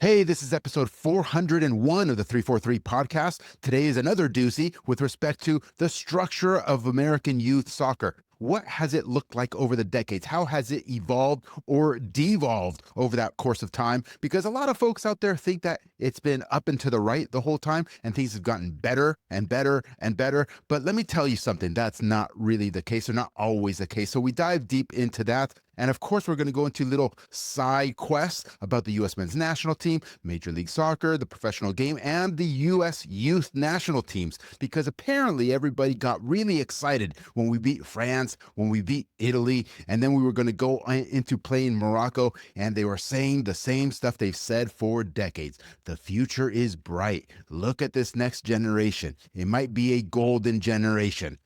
Hey, this is episode 401 of the 343 podcast. Today is another doozy with respect to the structure of American youth soccer. What has it looked like over the decades? How has it evolved or devolved over that course of time? Because a lot of folks out there think that it's been up and to the right the whole time and things have gotten better and better and better. But let me tell you something, that's not really the case or not always the case. So we dive deep into that. And of course, we're going to go into little side quests about the U.S. men's national team, Major League Soccer, the professional game, and the U.S. youth national teams, because apparently everybody got really excited when we beat France, when we beat Italy, and then we were going to go into playing Morocco, and they were saying the same stuff they've said for decades. The future is bright. Look at this next generation. It might be a golden generation.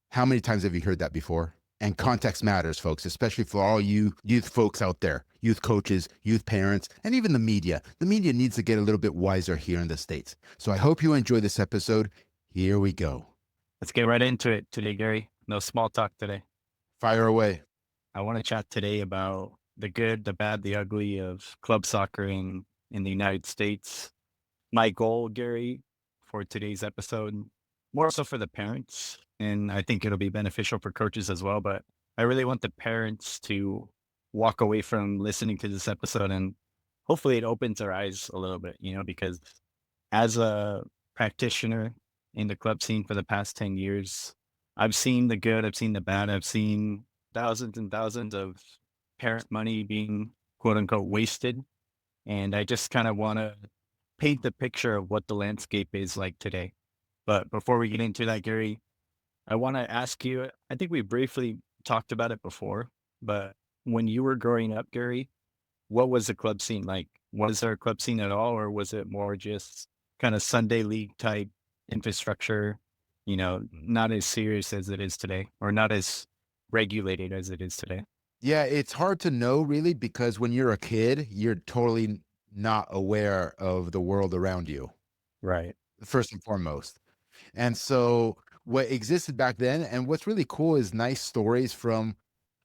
How many times have you heard that before? And context matters, folks, especially for all you youth folks out there, youth coaches, youth parents, and even the media. The media needs to get a little bit wiser here in the States. So I hope you enjoy this episode. Here we go. Let's get right into it today, Gary. No small talk today. Fire away. I want to chat today about the good, the bad, the ugly of club soccer in the United States. My goal, Gary, for today's episode, more so for the parents, and I think it'll be beneficial for coaches as well, but I really want the parents to walk away from listening to this episode and hopefully it opens their eyes a little bit, because as a practitioner in the club scene for the past 10 years, I've seen the good, I've seen the bad, I've seen thousands and thousands of parent money being quote unquote wasted. And I just kind of want to paint the picture of what the landscape is like today. But before we get into that, Gary, I want to ask you, I think we briefly talked about it before, but when you were growing up, Gary, what was the club scene like? Was there a club scene at all, or was it more just kind of Sunday league type infrastructure, not as serious as it is today, or not as regulated as it is today? Yeah, it's hard to know really because when you're a kid, you're totally not aware of the world around you, Right. first and foremost. And so what existed back then, and what's really cool is nice stories from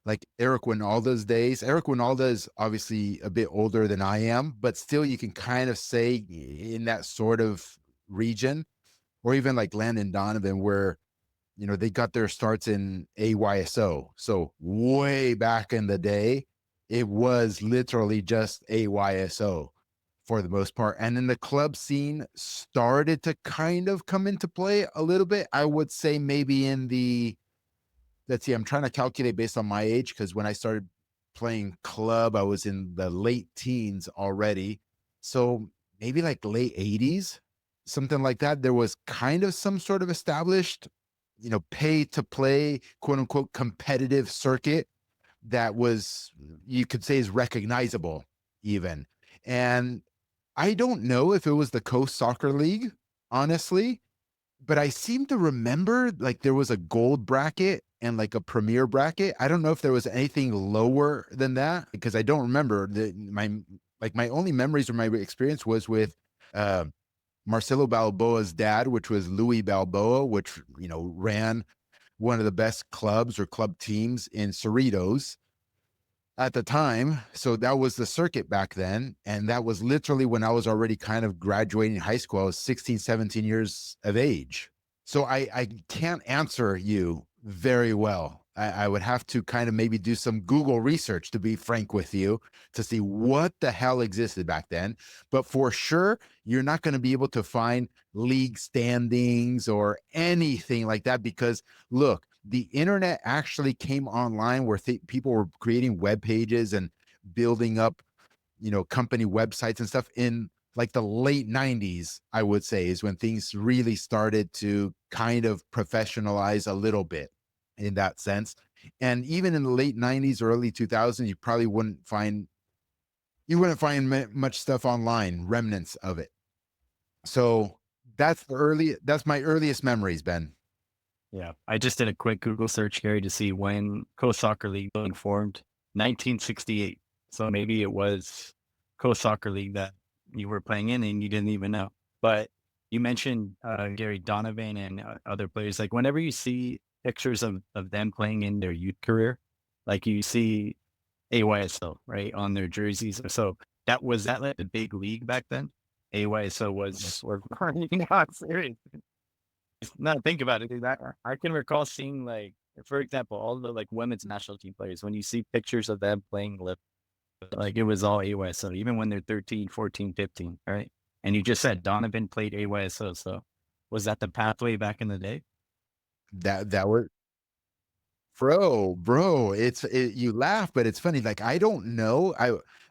like Eric Winalda's days. Eric Winalda is obviously a bit older than I am, but still you can kind of say in that sort of region, or even like Landon Donovan, where they got their starts in AYSO. So way back in the day, it was literally just AYSO for the most part. And then the club scene started to kind of come into play a little bit. I would say maybe in the, let's see, I'm trying to calculate based on my age because when I started playing club, I was in the late teens already. So maybe like late 80s, something like that. There was kind of some sort of established, pay to play, quote unquote, competitive circuit that was, you could say, is recognizable even. And I don't know if it was the Coast Soccer League, honestly, but I seem to remember like there was a gold bracket and like a premier bracket. I don't know if there was anything lower than that because I don't remember my only memories or my experience was with uh, Marcelo Balboa's dad, which was Louis Balboa, which ran one of the best clubs or club teams in Cerritos at the time. So that was the circuit back then. And that was literally when I was already kind of graduating high school. I was 16, 17 years of age. So I can't answer you very well. I would have to kind of maybe do some Google research, to be frank with you, to see what the hell existed back then. But for sure, you're not going to be able to find league standings or anything like that because look, the internet actually came online where people were creating web pages and building up, company websites and stuff in like the late 90s, I would say, is when things really started to kind of professionalize a little bit in that sense. And even in the late 90s, early 2000s, you probably wouldn't find much stuff online, remnants of it. So that's my earliest memories, Ben. Yeah. I just did a quick Google search, Gary, to see when Coast Soccer League was formed. 1968. So maybe it was Coast Soccer League that you were playing in and you didn't even know. But you mentioned Gary Donovan and other players. Like whenever you see pictures of them playing in their youth career, like you see AYSO, right, on their jerseys. So That was that like the big league back then? AYSO was or not serious. No, think about it, dude. I can recall seeing like, for example, all the like women's national team players, when you see pictures of them playing lip, like it was all AYSO, even when they're 13, 14, 15, right? And you just said Donovan played AYSO. So was that the pathway back in the day? That was bro, you laugh, but it's funny. Like I don't know.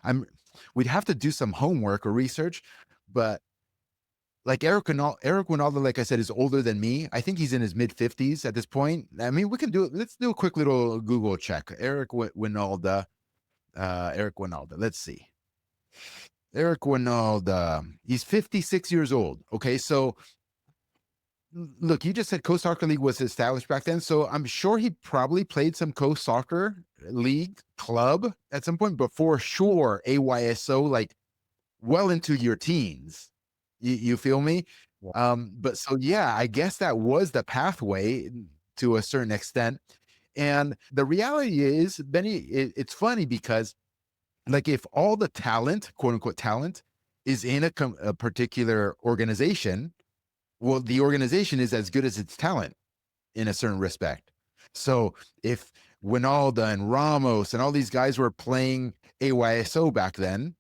I'm we'd have to do some homework or research, but like Eric Winaldo, like I said, is older than me. I think he's in his mid 50s at this point. I mean, we can do it. Let's do a quick little Google check. Winalda, Eric Winalda. Let's see. Eric Winalda. He's 56 years old. Okay, so look, you just said Coast Soccer League was established back then, so I'm sure he probably played some Coast Soccer League club at some point, but for sure AYSO, like well into your teens. You feel me? Yeah. But so yeah, I guess that was the pathway to a certain extent. And the reality is, Benny, it's funny because like if all the talent, quote unquote talent, is in a particular organization, well, the organization is as good as its talent in a certain respect. So if Winalda and Ramos and all these guys were playing AYSO back then,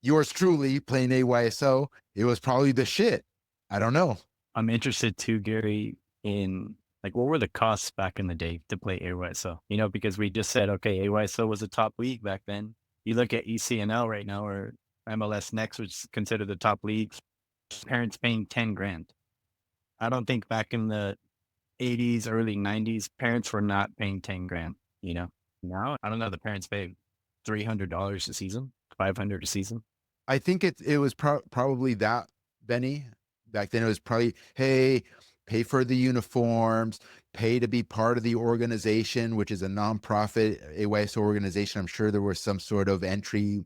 yours truly playing AYSO, it was probably the shit. I don't know. I'm interested too, Gary, in like what were the costs back in the day to play AYSO? You know, because we just said, okay, AYSO was a top league back then. You look at ECNL right now or MLS Next, which is considered the top leagues, parents paying 10 grand. I don't think back in the 80s, early 90s, parents were not paying 10 grand, you know? Now, I don't know, the parents pay $300 a season, 500 a season. I think it was probably that, Benny. Back then it was probably, hey, pay for the uniforms, pay to be part of the organization, which is a nonprofit AYS organization. I'm sure there was some sort of entry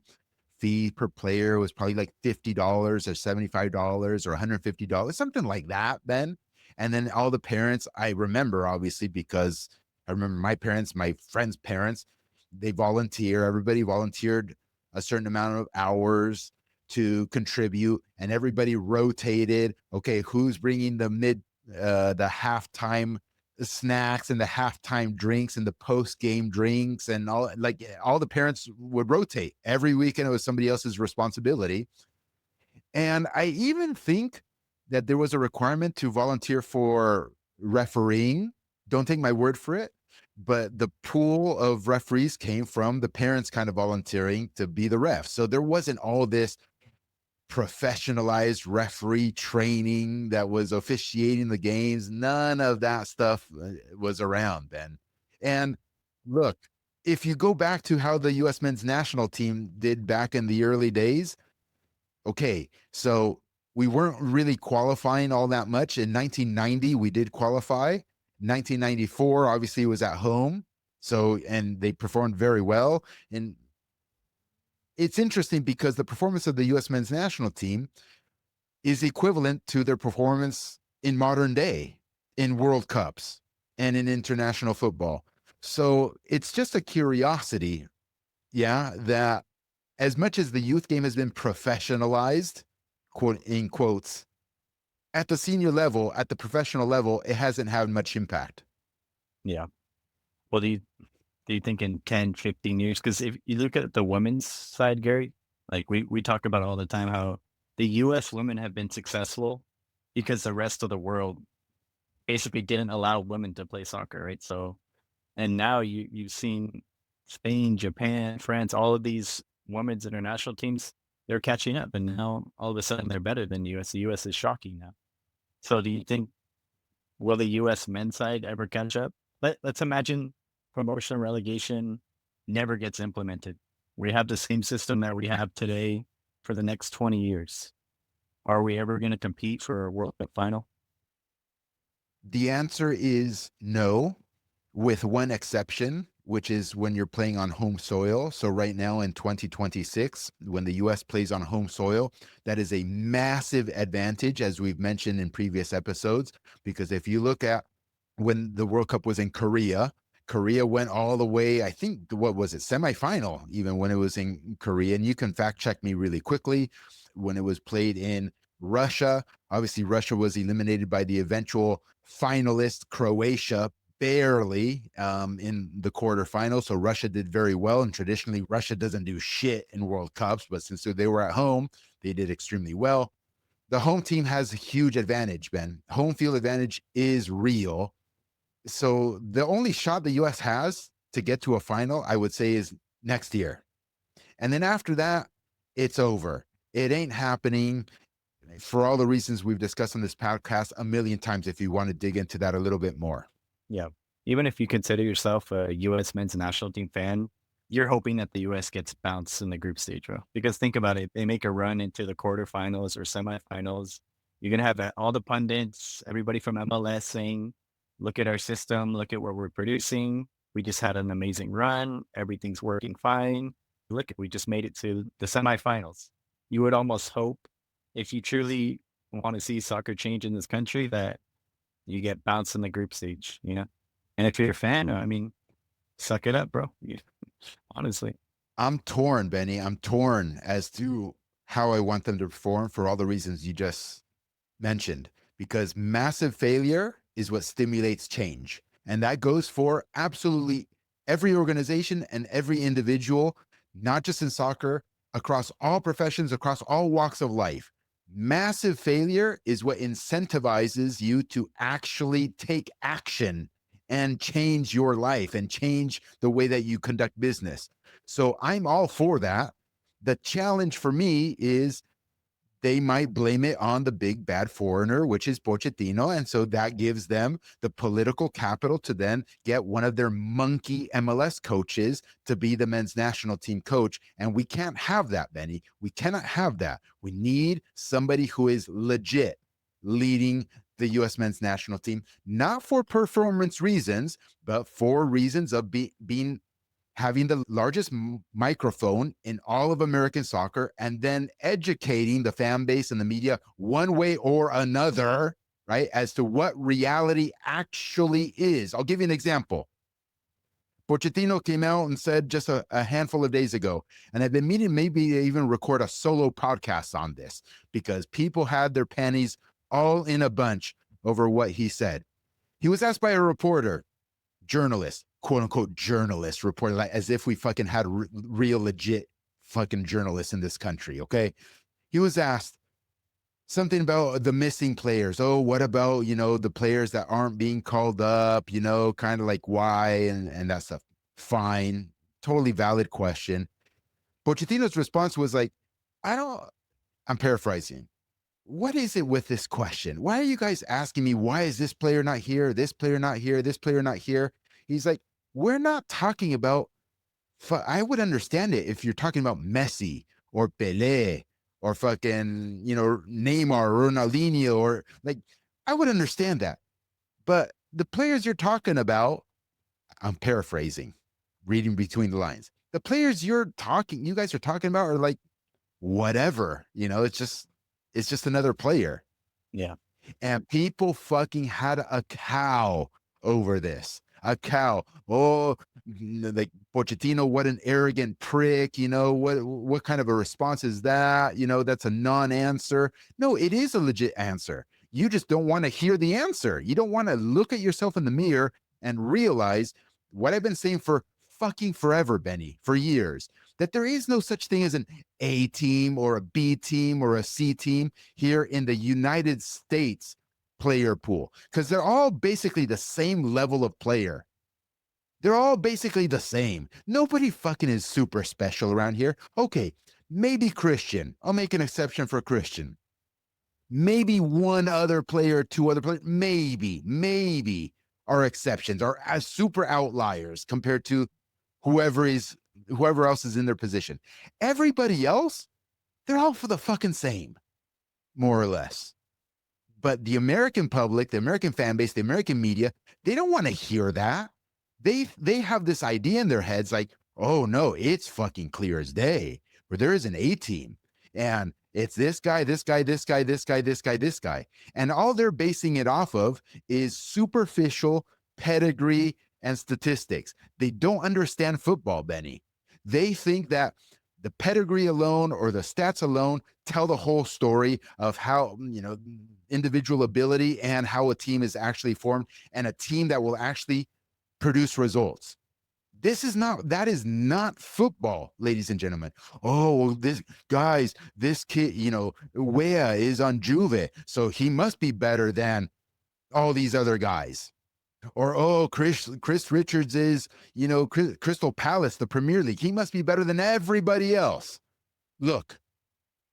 fee per player. It was probably like $50 or $75 or $150, something like that, Ben. And then all the parents, I remember obviously because I remember my parents, my friends' parents, they volunteer, everybody volunteered a certain amount of hours to contribute, and everybody rotated. Okay, who's bringing the halftime snacks and the halftime drinks and the post game drinks and all the parents would rotate every weekend. It was somebody else's responsibility. And I even think that there was a requirement to volunteer for refereeing. Don't take my word for it, but the pool of referees came from the parents kind of volunteering to be the ref. So there wasn't all this professionalized referee training that was officiating the games. None of that stuff was around then. And look, if you go back to how the US men's national team did back in the early days, okay, so we weren't really qualifying all that much. In 1990, we did qualify. 1994, obviously, was at home. So, and they performed very well. And it's interesting because the performance of the US men's national team is equivalent to their performance in modern day in World Cups and in international football. So it's just a curiosity, yeah, that as much as the youth game has been professionalized, quote in quotes, at the senior level, at the professional level, it hasn't had much impact. Yeah. Well, do you think in 10, 15 years? Because if you look at the women's side, Gary, like we talk about all the time how the US women have been successful because the rest of the world basically didn't allow women to play soccer, right? So, and now you've seen Spain, Japan, France, all of these women's international teams, they're catching up, and now all of a sudden they're better than the US. The US is shocking now. So, do you think will the US men's side ever catch up? Let's imagine promotion relegation never gets implemented. We have the same system that we have today for the next 20 years. Are we ever going to compete for a World Cup final? The answer is no, with one exception, which is when you're playing on home soil. So, right now in 2026, when the US plays on home soil, that is a massive advantage, as we've mentioned in previous episodes. Because if you look at when the World Cup was in Korea, Korea went all the way, I think, what was it, semifinal, even when it was in Korea. And you can fact check me really quickly. When it was played in Russia, obviously Russia was eliminated by the eventual finalist, Croatia, barely in the quarterfinal. So Russia did very well. And traditionally, Russia doesn't do shit in World Cups. But since they were at home, they did extremely well. The home team has a huge advantage, Ben. Home field advantage is real. So the only shot the US has to get to a final, I would say, is next year. And then after that, it's over. It ain't happening for all the reasons we've discussed on this podcast a million times if you want to dig into that a little bit more. Yeah. Even if you consider yourself a U.S. men's national team fan, you're hoping that the U.S. gets bounced in the group stage, bro. Because think about it. They make a run into the quarterfinals or semifinals. You're going to have all the pundits, everybody from MLS saying, look at our system, look at what we're producing. We just had an amazing run. Everything's working fine. Look, we just made it to the semifinals. You would almost hope, if you truly want to see soccer change in this country, that you get bounced in the group stage, you know? And if you're a fan, I mean, suck it up, bro. Honestly. I'm torn, Benny. I'm torn as to how I want them to perform for all the reasons you just mentioned, because massive failure is what stimulates change. And that goes for absolutely every organization and every individual, not just in soccer, across all professions, across all walks of life. Massive failure is what incentivizes you to actually take action and change your life and change the way that you conduct business. So I'm all for that. The challenge for me is they might blame it on the big bad foreigner, which is Pochettino. And so that gives them the political capital to then get one of their monkey MLS coaches to be the men's national team coach. And we can't have that, Benny. We cannot have that. We need somebody who is legit leading the U.S. men's national team, not for performance reasons, but for reasons of being having the largest microphone in all of American soccer, and then educating the fan base and the media one way or another, right, as to what reality actually is. I'll give you an example. Pochettino came out and said just a handful of days ago, and I've been meaning maybe even record a solo podcast on this because people had their panties all in a bunch over what he said. He was asked by a reporter, journalist, quote unquote journalist, reported like as if we fucking had real legit fucking journalists in this country. Okay. He was asked something about the missing players. Oh, what about, the players that aren't being called up, kind of like why and that stuff. Fine. Totally valid question. Pochettino's response was like, I'm paraphrasing. What is it with this question? Why are you guys asking me, why is this player not here? This player not here? This player not here? He's like, we're not talking about, I would understand it if you're talking about Messi or Pelé or fucking, Neymar, or Ronaldinho, or like, I would understand that. But the players you're talking about, I'm paraphrasing, reading between the lines. The players you guys are talking about are like, whatever, it's just another player. Yeah. And people fucking had a cow over this. A cow. Oh, like Pochettino, what an arrogant prick. What kind of a response is that? That's a non-answer. No, it is a legit answer. You just don't want to hear the answer. You don't want to look at yourself in the mirror and realize what I've been saying for fucking forever, Benny, for years, that there is no such thing as an A team or a B team or a C team here in the United States player pool, because they're all basically the same level of player. They're all basically the same. Nobody fucking is super special around here. Okay, maybe Christian. I'll make an exception for Christian. Maybe one other player, two other players, maybe are exceptions, are as super outliers compared to whoever else is in their position. Everybody else, they're all for the fucking same, more or less. But the American public, the American fan base, the American media, they don't want to hear that. They have this idea in their heads like, oh no, it's fucking clear as day, where there is an A team. And it's this guy, this guy, this guy, this guy, this guy, this guy. And all they're basing it off of is superficial pedigree and statistics. They don't understand football, Benny. They think that the pedigree alone or the stats alone tell the whole story of how, individual ability and how a team is actually formed, and a team that will actually produce results. That is not football, ladies and gentlemen. Oh, this kid, Wea is on Juve, so he must be better than all these other guys. Or, oh, Chris Richards is, Crystal Palace, the Premier League. He must be better than everybody else. Look,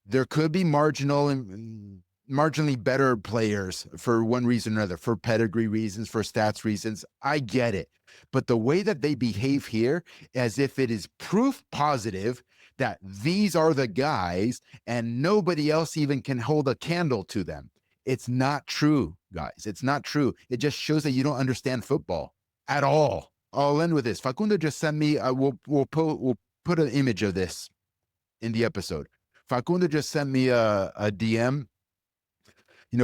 there could be marginally better players for one reason or another, for pedigree reasons, for stats reasons. I get it. But the way that they behave here, as if it is proof positive that these are the guys and nobody else even can hold a candle to them. It's not true, guys. It's not true. It just shows that you don't understand football at all. I'll end with this. Facundo just sent me, we'll put an image of this in the episode. Facundo just sent me a DM,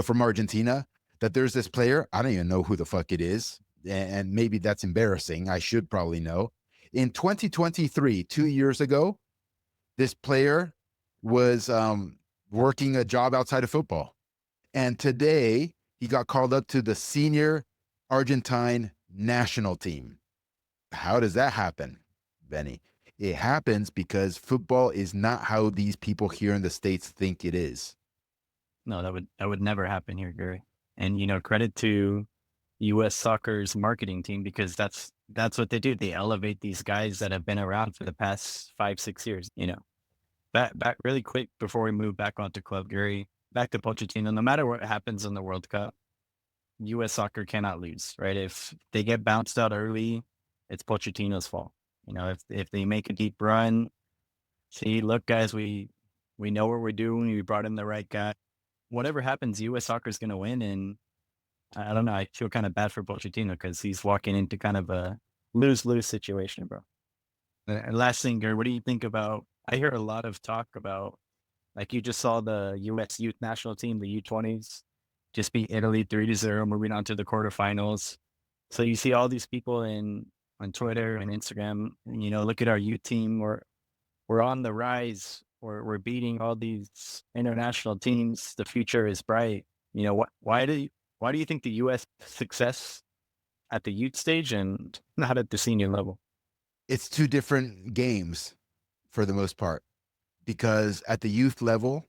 from Argentina, that there's this player. I don't even know who the fuck it is. And maybe that's embarrassing. I should probably know. In 2023, 2 years ago, this player was working a job outside of football. And today he got called up to the senior Argentine national team. How does that happen, Benny? It happens because football is not how these people here in the States think it is. No, that would never happen here, Gary. And credit to US Soccer's marketing team, because that's what they do. They elevate these guys that have been around for the past 5-6 years. Back really quick before we move back onto Club Gary, back to Pochettino. No matter what happens in the World Cup, US Soccer cannot lose, right? If they get bounced out early, it's Pochettino's fault. If they make a deep run, see, look, guys, we know what we're doing. We brought in the right guy. Whatever happens, US Soccer is going to win. And I don't know. I feel kind of bad for Pochettino because he's walking into kind of a lose-lose situation, bro. And last thing, Gary, what do you think about? I hear a lot of talk about, like, you just saw the U.S. youth national team, the U20s, just beat Italy 3-0, moving on to the quarterfinals. So you see all these people on Twitter and Instagram, and, look at our youth team. We're on the rise. We're beating all these international teams. The future is bright. Why do you think the U.S. success at the youth stage and not at the senior level? It's two different games for the most part, because at the youth level,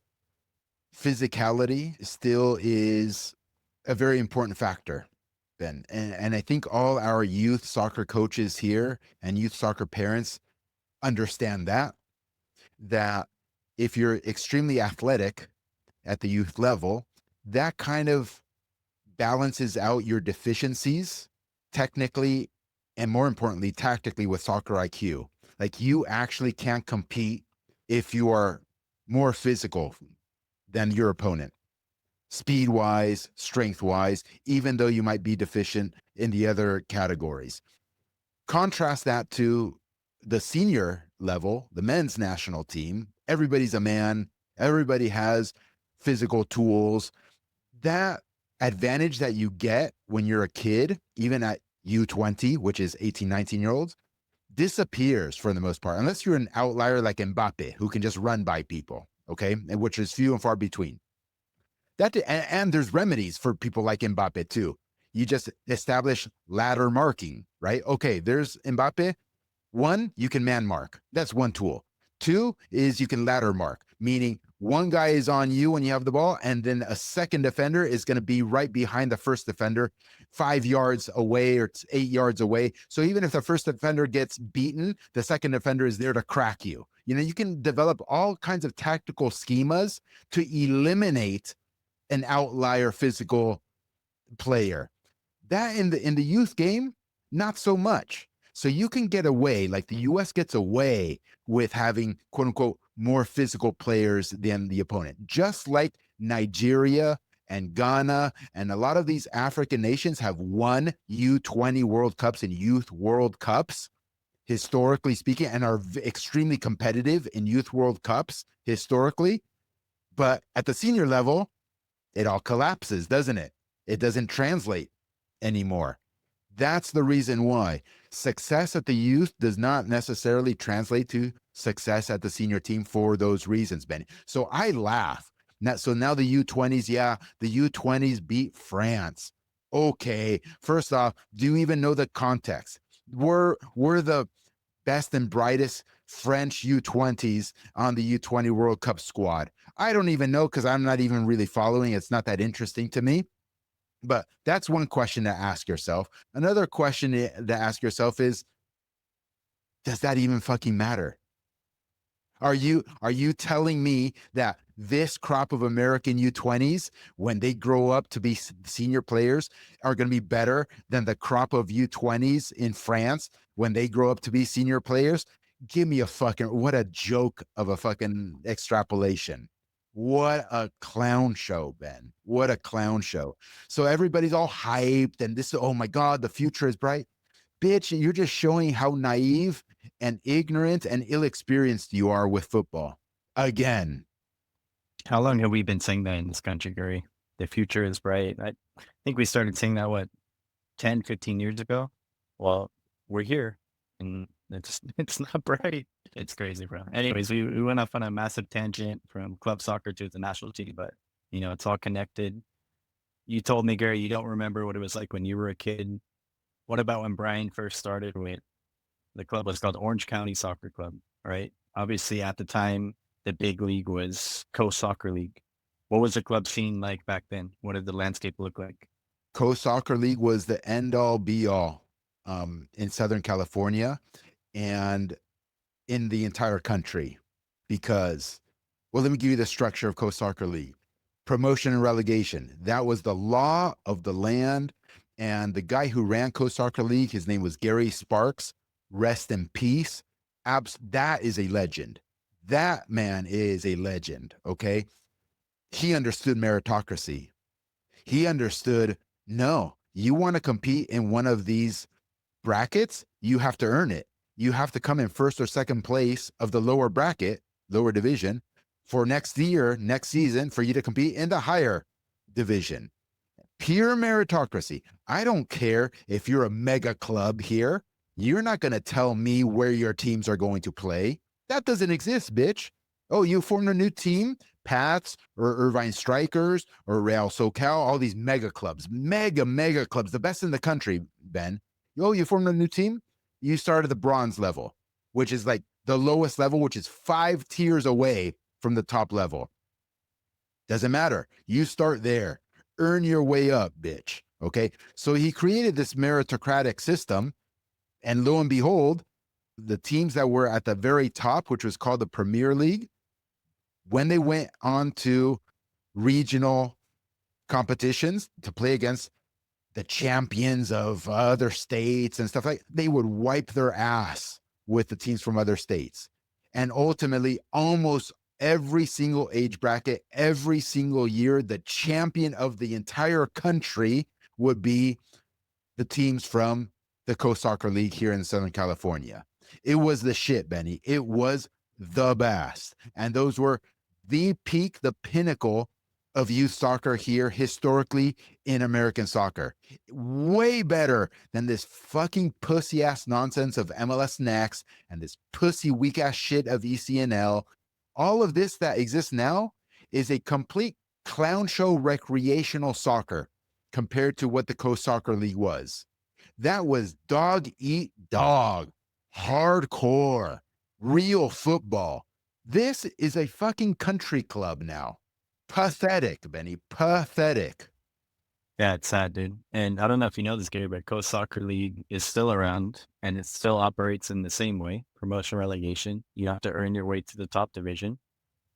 physicality still is a very important factor, Ben. And I think all our youth soccer coaches here and youth soccer parents understand that if you're extremely athletic at the youth level, that kind of balances out your deficiencies technically and, more importantly, tactically, with soccer IQ. Like, you actually can't compete if you are more physical than your opponent, speed wise, strength wise, even though you might be deficient in the other categories. Contrast that to the senior level, the men's national team. Everybody's a man, everybody has physical tools. That advantage that you get when you're a kid, even at U20, which is 18, 19-year-olds, disappears for the most part, unless you're an outlier like Mbappe, who can just run by people, okay? And which is few and far between. And there's remedies for people like Mbappe too. You just establish ladder marking, right? Okay, there's Mbappe. One, you can man mark. That's one tool. Two is you can ladder mark, meaning one guy is on you when you have the ball, and then a second defender is going to be right behind the first defender, 5 yards away or 8 yards away. So even if the first defender gets beaten, the second defender is there to crack you. You can develop all kinds of tactical schemas to eliminate an outlier physical player. That in the youth game, not so much. So you can get away, like the US gets away with having, quote unquote, more physical players than the opponent. Just like Nigeria and Ghana and a lot of these African nations have won U20 World Cups and Youth World Cups, historically speaking, and are extremely competitive in Youth World Cups historically. But at the senior level, it all collapses, doesn't it? It doesn't translate anymore. That's the reason why success at the youth does not necessarily translate to success at the senior team for those reasons, Ben. So I laugh. Now the U20s, yeah, the U20s beat France. Okay, first off, do you even know the context? We're the best and brightest French U20s on the U20 World Cup squad. I don't even know because I'm not even really following. It's not that interesting to me. But that's one question to ask yourself. Another question to ask yourself is, does that even fucking matter? Are you telling me that this crop of American U20s, when they grow up to be senior players, are going to be better than the crop of U20s in France when they grow up to be senior players? Give me a fucking, what a joke of a fucking extrapolation. What a clown show, Ben. What a clown show. So everybody's all hyped and this, oh my God, the future is bright. Bitch, you're just showing how naive and ignorant and ill-experienced you are with football. Again. How long have we been saying that in this country, Gary? The future is bright. I think we started saying that, what, 10, 15 years ago? Well, we're here and it's not bright. It's crazy, bro. Anyways, we went off on a massive tangent from club soccer to the national team, but it's all connected. You told me, Gary, you don't remember what it was like when you were a kid. What about when Brian first started with the club was called Orange County Soccer Club, right? Obviously, at the time, the big league was Coast Soccer League. What was the club scene like back then? What did the landscape look like? Coast Soccer League was the end all be all in Southern California and in the entire country because, well, let me give you the structure of Coast Soccer League. Promotion and relegation. That was the law of the land. And the guy who ran Coast Soccer League, his name was Gary Sparks. Rest in peace. That is a legend. That man is a legend. Okay. He understood meritocracy. He understood, no, you want to compete in one of these brackets, you have to earn it. You have to come in first or second place of the lower bracket, lower division, for next year, next season, for you to compete in the higher division. Pure meritocracy. I don't care if you're a mega club here. You're not going to tell me where your teams are going to play. That doesn't exist, bitch. Oh, you formed a new team? Pats or Irvine Strikers or Real SoCal, all these mega clubs, mega clubs, the best in the country, Ben. Oh, you formed a new team? You start at the bronze level, which is like the lowest level, which is 5 tiers away from the top level. Doesn't matter. You start there. Earn your way up, bitch. Okay. So he created this meritocratic system. And lo and behold, the teams that were at the very top, which was called the Premier League, when they went on to regional competitions to play against the champions of other states and stuff like, they would wipe their ass with the teams from other states. And ultimately, almost every single age bracket, every single year, the champion of the entire country would be the teams from the Coast Soccer League here in Southern California. It was the shit, Benny. It was the best. And those were the peak, the pinnacle of youth soccer here historically in American soccer. Way better than this fucking pussy ass nonsense of MLS Next and this pussy weak ass shit of ECNL. All of this that exists now is a complete clown show recreational soccer compared to what the Coast Soccer League was. That was dog eat dog, hardcore, real football. This is a fucking country club now. Pathetic, Benny. Pathetic. Yeah, it's sad, dude. And I don't know if you know this, Gary, but Coast Soccer League is still around and it still operates in the same way. Promotion relegation. You have to earn your way to the top division.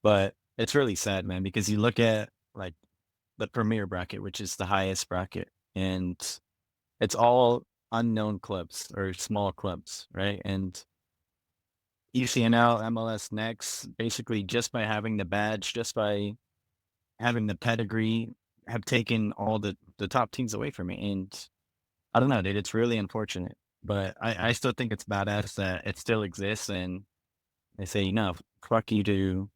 But it's really sad, man, because you look at like the premier bracket, which is the highest bracket, and it's all unknown clubs or small clubs, right? And ECNL, MLS Next, basically just by having the badge, just by having the pedigree, have taken all the top teams away from me. And I don't know, dude, it's really unfortunate. But I still think it's badass that it still exists and they say, fuck you to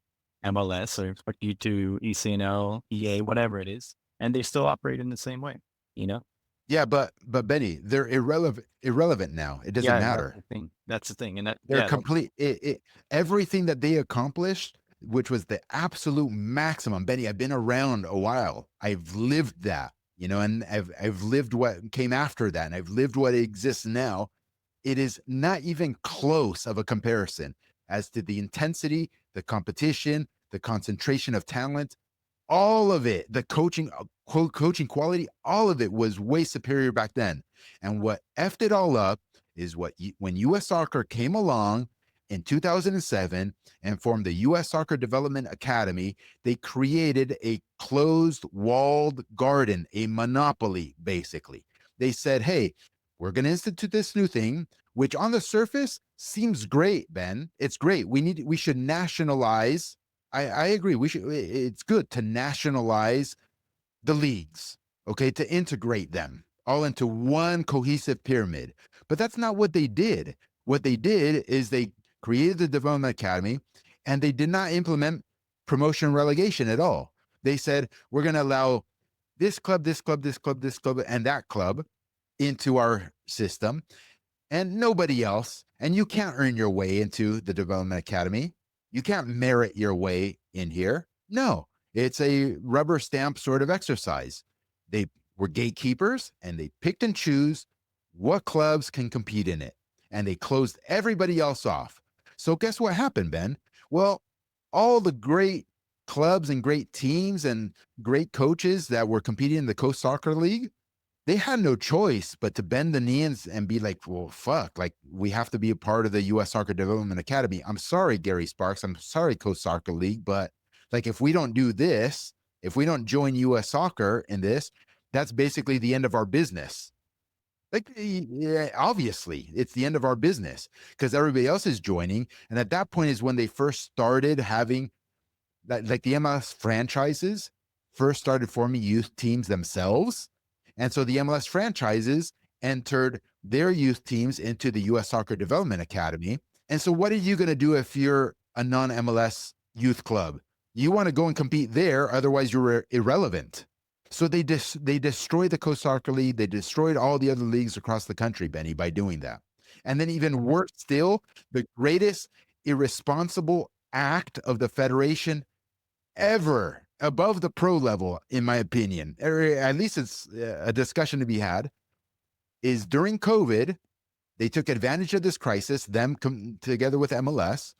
MLS or fuck you to ECNL, EA, whatever it is. And they still operate in the same way, you know? Yeah, but Benny, they're irrelevant now. It doesn't Yeah, that's matter. the thing. That's the thing. And that, They're yeah, that, complete everything that they accomplished, which was the absolute maximum. Benny, I've been around a while. I've lived that, and I've lived what came after that, and I've lived what exists now. It is not even close of a comparison as to the intensity, the competition, the concentration of talent, all of it, the coaching quality, all of it was way superior back then. And what effed it all up is when US Soccer came along in 2007 and formed the US Soccer Development Academy, they created a closed walled garden, a monopoly basically. They said, "Hey, we're going to institute this new thing," which on the surface seems great, Ben. It's great. We should nationalize. I agree. It's good to nationalize the leagues, okay, to integrate them all into one cohesive pyramid. But that's not what they did. What they did is they created the Development Academy and they did not implement promotion and relegation at all. They said, we're going to allow this club, this club, this club, this club, and that club into our system and nobody else. And you can't earn your way into the Development Academy. You can't merit your way in here. No, it's a rubber stamp sort of exercise. They were gatekeepers and they picked and choose what clubs can compete in it. And they closed everybody else off. So, guess what happened, Ben? Well, all the great clubs and great teams and great coaches that were competing in the Coast Soccer League, they had no choice but to bend the knee and be like, well, fuck, like we have to be a part of the US Soccer Development Academy. I'm sorry, Gary Sparks. I'm sorry, Coast Soccer League, but like if we don't do this, if we don't join US Soccer in this, that's basically the end of our business. Like, yeah, obviously, it's the end of our business because everybody else is joining. And at that point is when they first started having that, like the MLS franchises first started forming youth teams themselves. And so the MLS franchises entered their youth teams into the US Soccer Development Academy. And so what are you going to do if you're a non-MLS youth club? You want to go and compete there, otherwise you're irrelevant. So they destroyed the Coast Soccer League. They destroyed all the other leagues across the country, Benny, by doing that. And then even worse still, the greatest irresponsible act of the federation ever above the pro level, in my opinion, or at least it's a discussion to be had, is during COVID, they took advantage of this crisis, them together with MLS,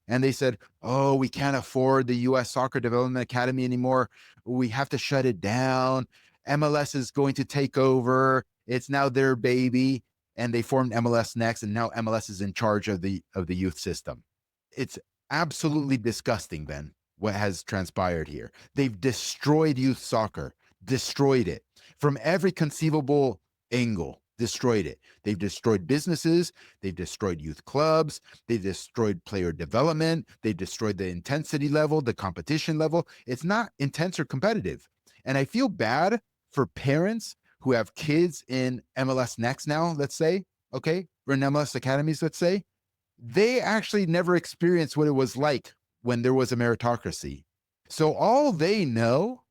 and they said, oh, we can't afford the US Soccer Development Academy anymore. We have to shut it down. MLS is going to take over. It's now their baby. And they formed MLS Next, and now MLS is in charge of the youth system. It's absolutely disgusting, Ben, what has transpired here. They've destroyed youth soccer, destroyed it from every conceivable angle, destroyed it. They've destroyed businesses, they've destroyed youth clubs, they destroyed player development, they destroyed the intensity level, the competition level. It's not intense or competitive. And I feel bad for parents who have kids in MLS Next now, let's say, okay, or in MLS Academies, let's say, they actually never experienced what it was like when there was a meritocracy. So all they know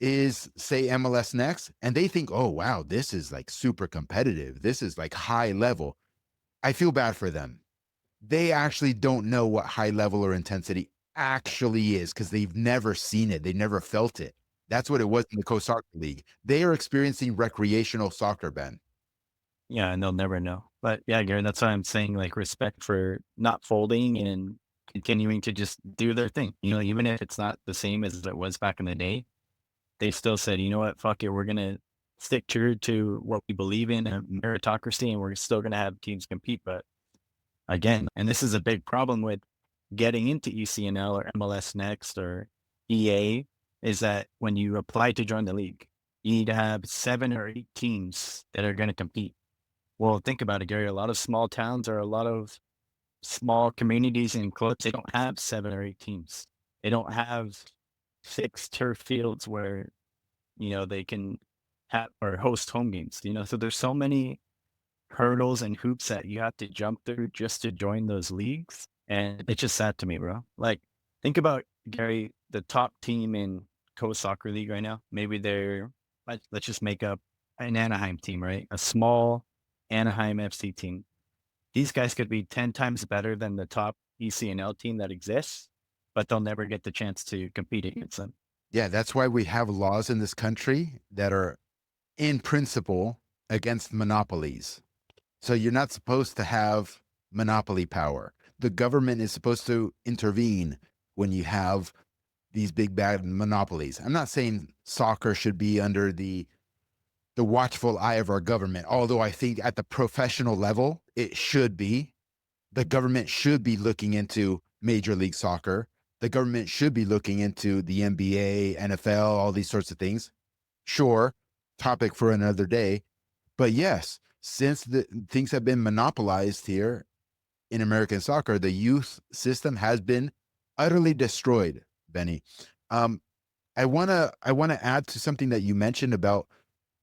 is say MLS Next, and they think, oh, wow, this is like super competitive. This is like high level. I feel bad for them. They actually don't know what high level or intensity actually is because they've never seen it. They never felt it. That's what it was in the Co Soccer League. They are experiencing recreational soccer, Ben. yeah, and they'll never know. But yeah, Gary, that's why I'm saying like respect for not folding and continuing to just do their thing. Even if it's not the same as it was back in the day, they still said, you know what, fuck it, we're gonna stick true to what we believe in, a meritocracy, and we're still gonna have teams compete. But again, and this is a big problem with getting into ECNL or MLS Next or EA, is that when you apply to join the league, you need to have 7 or 8 teams that are gonna compete. Well, think about it, Gary. A lot of small towns or a lot of small communities and clubs, they don't have 7 or 8 teams. They don't have fixed turf fields where, they can have or host home games, So there's so many hurdles and hoops that you have to jump through just to join those leagues. And it's just sad to me, bro. Like, think about, Gary, the top team in Co Soccer League right now. Maybe let's just make up an Anaheim team, right? A small Anaheim FC team. These guys could be 10 times better than the top ECNL team that exists, but they'll never get the chance to compete against them. Yeah, that's why we have laws in this country that are in principle against monopolies. So you're not supposed to have monopoly power. The government is supposed to intervene when you have these big bad monopolies. I'm not saying soccer should be under the watchful eye of our government, although I think at the professional level it should be. The government should be looking into Major League Soccer. The government should be looking into the NBA, NFL, all these sorts of things. Sure, topic for another day. But yes, since the things have been monopolized here in American soccer, the youth system has been utterly destroyed, Benny. Um, I wanna add to something that you mentioned about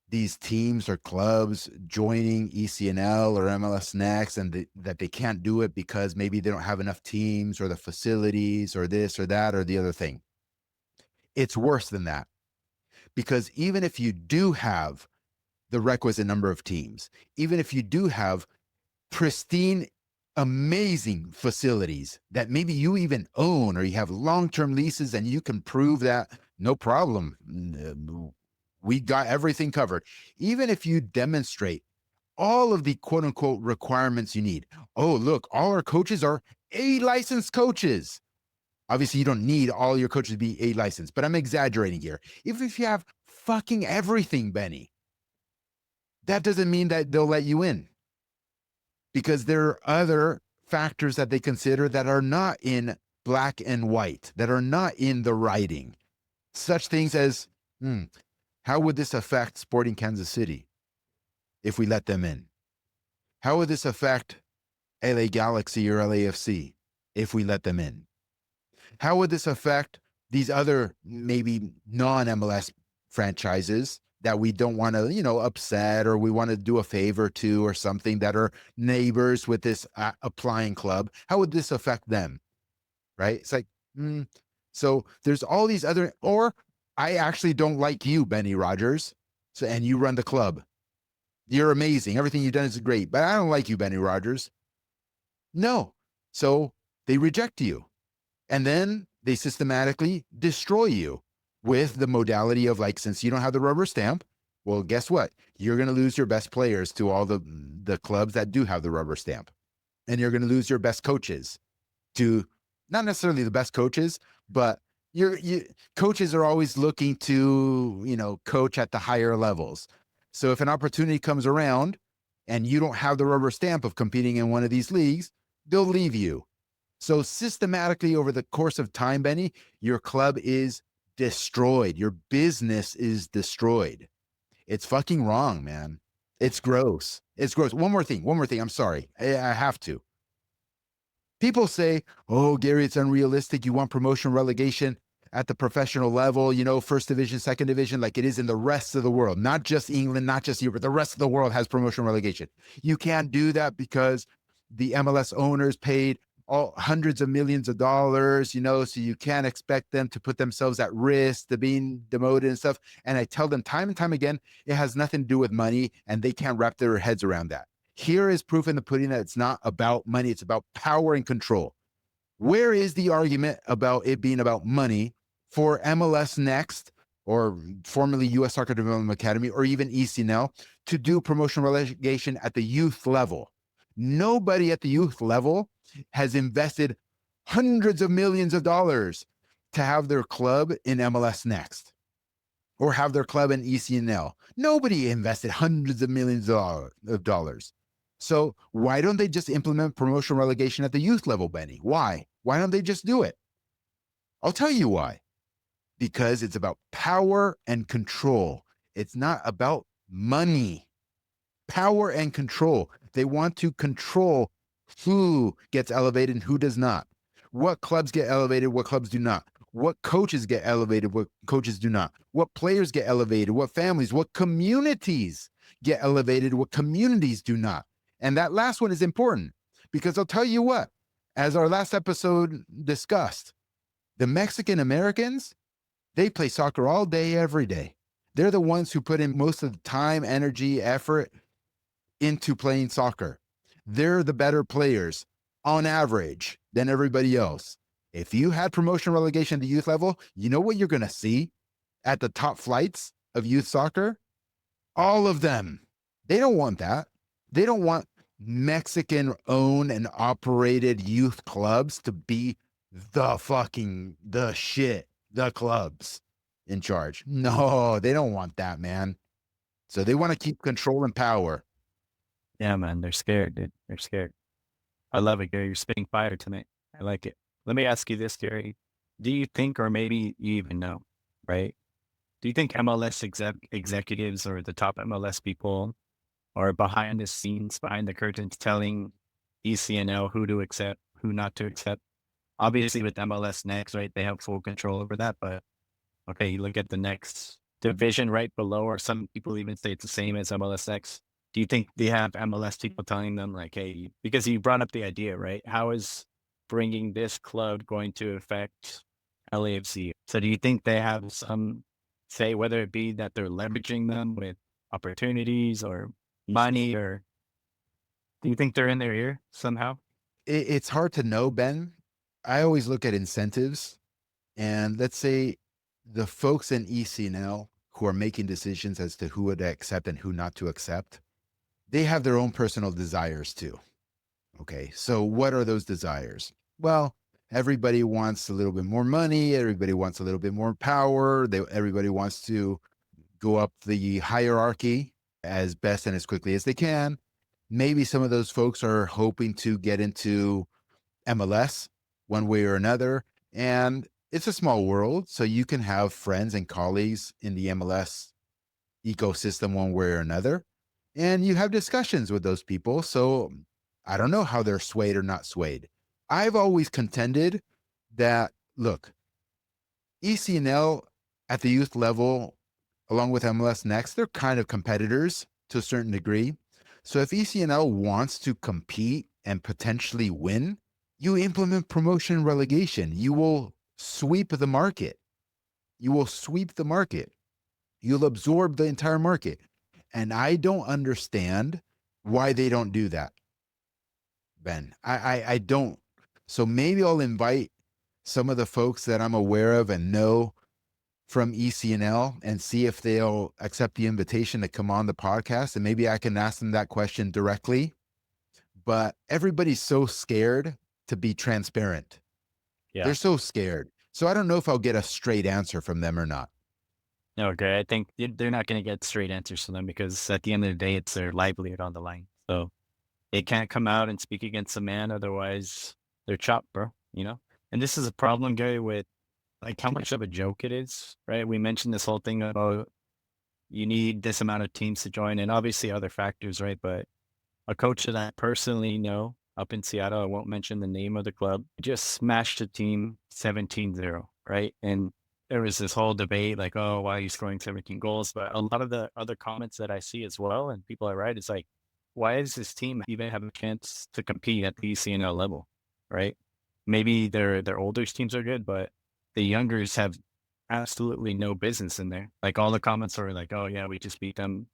these teams or clubs joining ECNL or MLS Next, and that they can't do it because maybe they don't have enough teams or the facilities or this or that or the other thing. It's worse than that, because even if you do have the requisite number of teams, even if you do have pristine, amazing facilities that maybe you even own, or you have long-term leases and you can prove that, no problem, we got everything covered. Even if you demonstrate all of the quote unquote requirements you need. Oh, look, all our coaches are A licensed coaches. Obviously, you don't need all your coaches to be A licensed, but I'm exaggerating here. If you have fucking everything, Benny, that doesn't mean that they'll let you in, because there are other factors that they consider that are not in black and white, that are not in the writing. Such things as, how would this affect Sporting Kansas City if we let them in? How would this affect LA Galaxy or LAFC if we let them in? How would this affect these other maybe non-MLS franchises that we don't want to, upset, or we want to do a favor to, or something, that are neighbors with this applying club? How would this affect them? Right? It's like, so there's all these other, or I actually don't like you, Benny Rogers. So, and you run the club. You're amazing. Everything you've done is great, but I don't like you, Benny Rogers. No. So they reject you. And then they systematically destroy you with the modality of, like, since you don't have the rubber stamp, well, guess what? You're going to lose your best players to all the clubs that do have the rubber stamp. And you're going to lose your best coaches to, not necessarily the best coaches, but coaches are always looking to, coach at the higher levels. So if an opportunity comes around and you don't have the rubber stamp of competing in one of these leagues, they'll leave you. So systematically over the course of time, Benny, your club is destroyed. Your business is destroyed. It's fucking wrong, man. It's gross. It's gross. One more thing. I'm sorry. I have to. People say, oh, Gary, it's unrealistic. You want promotion relegation at the professional level, first division, second division, like it is in the rest of the world, not just England, not just Europe, but the rest of the world has promotion relegation. You can't do that because the MLS owners paid hundreds of millions of dollars, so you can't expect them to put themselves at risk to being demoted and stuff. And I tell them time and time again, it has nothing to do with money, and they can't wrap their heads around that. Here is proof in the pudding that it's not about money. It's about power and control. Where is the argument about it being about money for MLS Next, or formerly US Soccer Development Academy, or even ECNL, to do promotion relegation at the youth level? Nobody at the youth level has invested hundreds of millions of dollars to have their club in MLS Next or have their club in ECNL. Nobody invested hundreds of millions of dollars. So why don't they just implement promotion relegation at the youth level, Benny? Why? Why don't they just do it? I'll tell you why. Because it's about power and control. It's not about money. Power and control. They want to control who gets elevated and who does not. What clubs get elevated, what clubs do not. What coaches get elevated, what coaches do not. What players get elevated, what families, what communities get elevated, what communities do not. And that last one is important, because I'll tell you what, as our last episode discussed, the Mexican Americans, they play soccer all day, every day. They're the ones who put in most of the time, energy, effort into playing soccer. They're the better players on average than everybody else. If you had promotion relegation to youth level, you know what you're going to see at the top flights of youth soccer? All of them. They don't want that. They don't want Mexican owned and operated youth clubs to be the shit, the clubs in charge. No, they don't want that, man. So they want to keep control and power. Yeah, man, they're scared, dude. They're scared. I love it, Gary. You're spitting fire tonight. I like it. Let me ask you this, Gary. Do you think, or maybe you even know, right? Do you think MLS executives or the top MLS people are behind the scenes, behind the curtains, telling ECNL who to accept, who not to accept? Obviously, with MLS Next, right, they have full control over that. But okay, you look at the next division right below, or some people even say it's the same as MLS Next. Do you think they have MLS people telling them, like, hey, because you brought up the idea, right? How is bringing this club going to affect LAFC? So do you think they have some say, whether it be that they're leveraging them with opportunities or money, or do you think they're in their ear somehow? It's hard to know, Ben. I always look at incentives. And let's say the folks in ECNL who are making decisions as to who to accept and who not to accept, they have their own personal desires too. Okay. So what are those desires? Well, everybody wants a little bit more money. Everybody wants a little bit more power. Everybody wants to go up the hierarchy as best and as quickly as they can. Maybe some of those folks are hoping to get into MLS one way or another. And it's a small world. So you can have friends and colleagues in the MLS ecosystem one way or another. And you have discussions with those people. So I don't know how they're swayed or not swayed. I've always contended that, look, ECNL at the youth level, along with MLS Next, they're kind of competitors to a certain degree. So if ECNL wants to compete and potentially win, you implement promotion and relegation. You will sweep the market. You will sweep the market. You'll absorb the entire market. And I don't understand why they don't do that, Ben. I don't. So maybe I'll invite some of the folks that I'm aware of and know from ECNL and see if they'll accept the invitation to come on the podcast. And maybe I can ask them that question directly. But everybody's so scared to be transparent. Yeah. They're so scared. So I don't know if I'll get a straight answer from them or not. Okay. I think they're not going to get straight answers from them because at the end of the day, it's their livelihood on the line. So they can't come out and speak against a man. Otherwise, they're chopped, bro. You know? And this is a problem, Gary, with like how much of a joke it is, right? We mentioned this whole thing about you need this amount of teams to join and obviously other factors, right? But a coach that I personally know up in Seattle, I won't mention the name of the club, just smashed the team 17-0, right? And there was this whole debate like, oh, why are you scoring 17 goals? But a lot of the other comments that I see as well and people I write, it's like, why does this team even have a chance to compete at the ECNL level, right? Maybe their older teams are good, but the youngers have absolutely no business in there. Like all the comments are like, oh yeah, we just beat them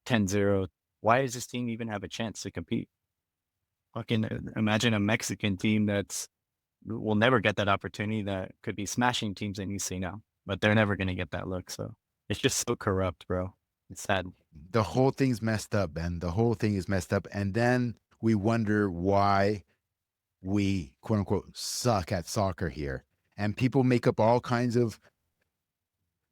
10-0. Why does this team even have a chance to compete? Fucking imagine a Mexican team that's will never get that opportunity that could be smashing teams in UC now, but they're never going to get that look. So it's just so corrupt, bro. It's sad. The whole thing's messed up, Ben. The whole thing is messed up. And then we wonder why we, quote unquote, suck at soccer here. And people make up all kinds of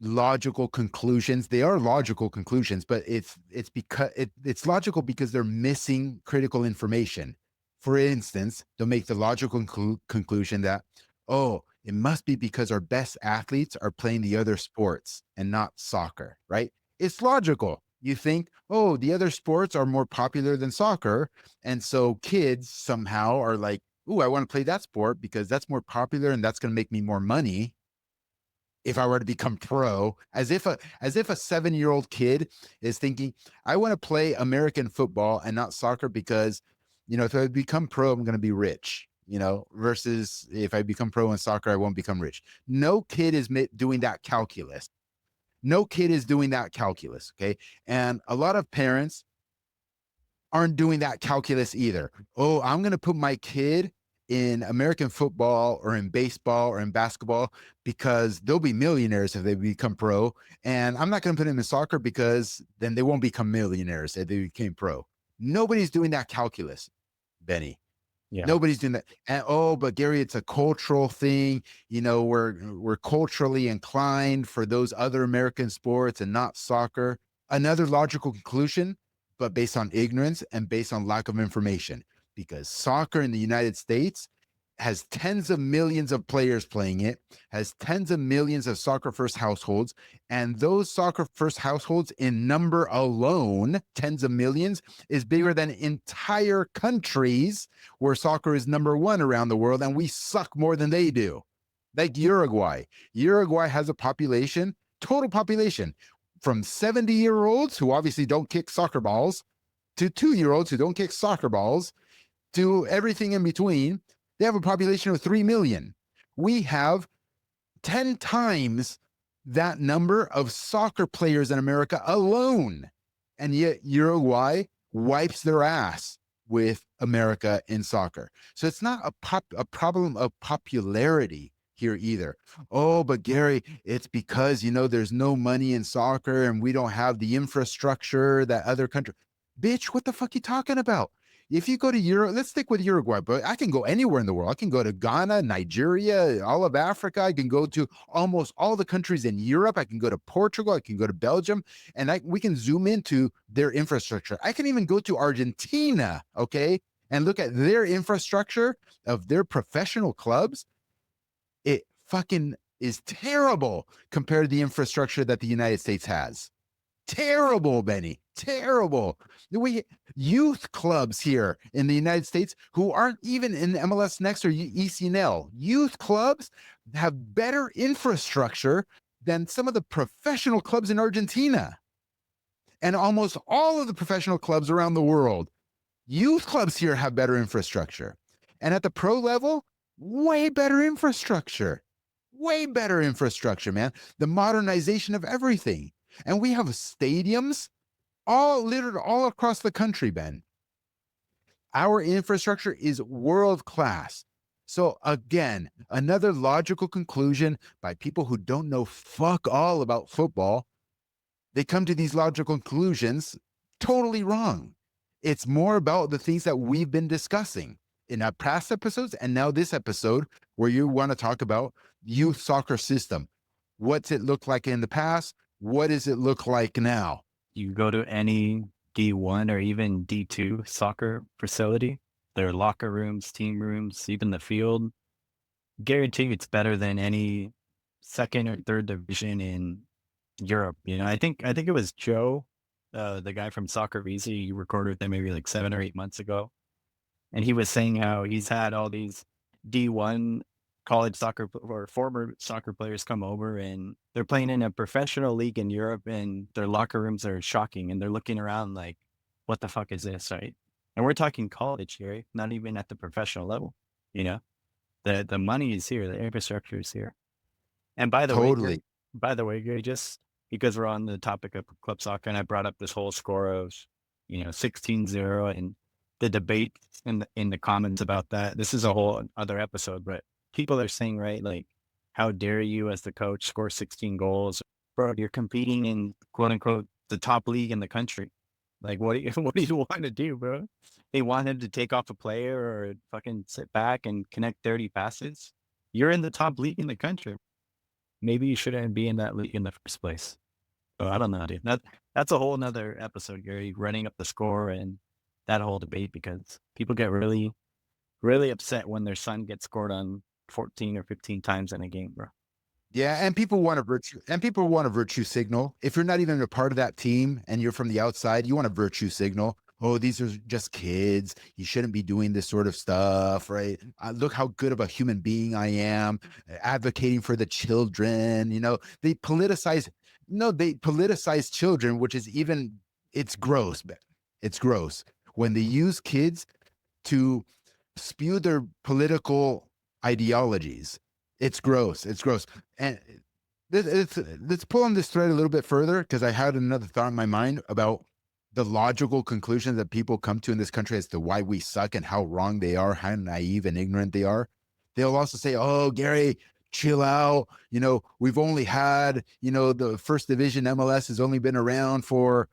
logical conclusions. They are logical conclusions, but it's because it's logical because they're missing critical information. For instance, they'll make the logical conclusion that, oh, it must be because our best athletes are playing the other sports and not soccer, right? It's logical. You think, oh, the other sports are more popular than soccer. And so kids somehow are like, oh, I want to play that sport because that's more popular and that's going to make me more money if I were to become pro, as if a 7-year-old kid is thinking, I want to play American football and not soccer because, if I become pro, I'm going to be rich, versus if I become pro in soccer, I won't become rich. No kid is doing that calculus. No kid is doing that calculus. Okay. And a lot of parents aren't doing that calculus either. Oh, I'm going to put my kid in American football or in baseball or in basketball because they'll be millionaires if they become pro. And I'm not going to put them in soccer because then they won't become millionaires if they became pro. Nobody's doing that calculus, Benny. Yeah. Nobody's doing that. And oh, but Gary, it's a cultural thing. You know, we're culturally inclined for those other American sports and not soccer. Another logical conclusion, but based on ignorance and based on lack of information, because soccer in the United States has tens of millions of players playing it, has tens of millions of soccer first households, and those soccer first households in number alone, tens of millions, is bigger than entire countries where soccer is number one around the world, and we suck more than they do. Like Uruguay. Uruguay has a population, total population, from 70-year-olds who obviously don't kick soccer balls to 2-year-olds who don't kick soccer balls to everything in between. They have a population of 3 million. We have 10 times that number of soccer players in America alone. And yet Uruguay wipes their ass with America in soccer. So it's not a problem of popularity here either. Oh, but Gary, it's because, you know, there's no money in soccer and we don't have the infrastructure that other countries. Bitch, what the fuck you talking about? If you go to Europe, let's stick with Uruguay, but I can go anywhere in the world. I can go to Ghana, Nigeria, all of Africa. I can go to almost all the countries in Europe. I can go to Portugal. I can go to Belgium, and we can zoom into their infrastructure. I can even go to Argentina, okay, and look at their infrastructure of their professional clubs. It fucking is terrible compared to the infrastructure that the United States has. Terrible, Benny. Terrible. We youth clubs here in the United States who aren't even in MLS Next or ECNL. Youth clubs have better infrastructure than some of the professional clubs in Argentina and almost all of the professional clubs around the world. Youth clubs here have better infrastructure. And at the pro level, way better infrastructure. Way better infrastructure, man. The modernization of everything. And we have stadiums all littered all across the country, Ben. Our infrastructure is world class. So again, another logical conclusion by people who don't know fuck all about football. They come to these logical conclusions totally wrong. It's more about the things that we've been discussing in our past episodes and now this episode where you want to talk about youth soccer system. What's it look like in the past? What does it look like now? You go to any D1 or even D2 soccer facility, their locker rooms, team rooms, even the field, guarantee it's better than any second or third division in Europe. You know, I think it was Joe, the guy from Soccer Easy. You recorded with him maybe like 7 or 8 months ago, and he was saying how he's had all these D1 college soccer or former soccer players come over and they're playing in a professional league in Europe and their locker rooms are shocking and they're looking around like, what the fuck is this, right? And we're talking college here, not even at the professional level. You know, the money is here, the infrastructure is here. And Totally. By the way, Gary, just because we're on the topic of club soccer and I brought up this whole score of, 16-0 and the debate in the comments about that. This is a whole other episode, but people are saying, right, like, how dare you as the coach score 16 goals? Bro, you're competing in quote unquote the top league in the country. Like, what do you what do you want to do, bro? They want him to take off a player or fucking sit back and connect 30 passes. You're in the top league in the country. Maybe you shouldn't be in that league in the first place. Oh, I don't know, dude. That's a whole nother episode, Gary, running up the score and that whole debate because people get really, really upset when their son gets scored on 14 or 15 times in a game, bro. Yeah, and people want a virtue signal. If you're not even a part of that team and you're from the outside, you want a virtue signal. Oh, these are just kids. You shouldn't be doing this sort of stuff, right? Look how good of a human being I am, advocating for the children. You know, they politicize. No, they politicize children, which is even it's gross. It's gross when they use kids to spew their political ideologies. It's gross. It's gross. And let's pull on this thread a little bit further, because I had another thought in my mind about the logical conclusions that people come to in this country as to why we suck and how wrong they are, how naive and ignorant they are. They'll also say, "Oh, Gary, chill out. We've only had, the first division MLS has only been around for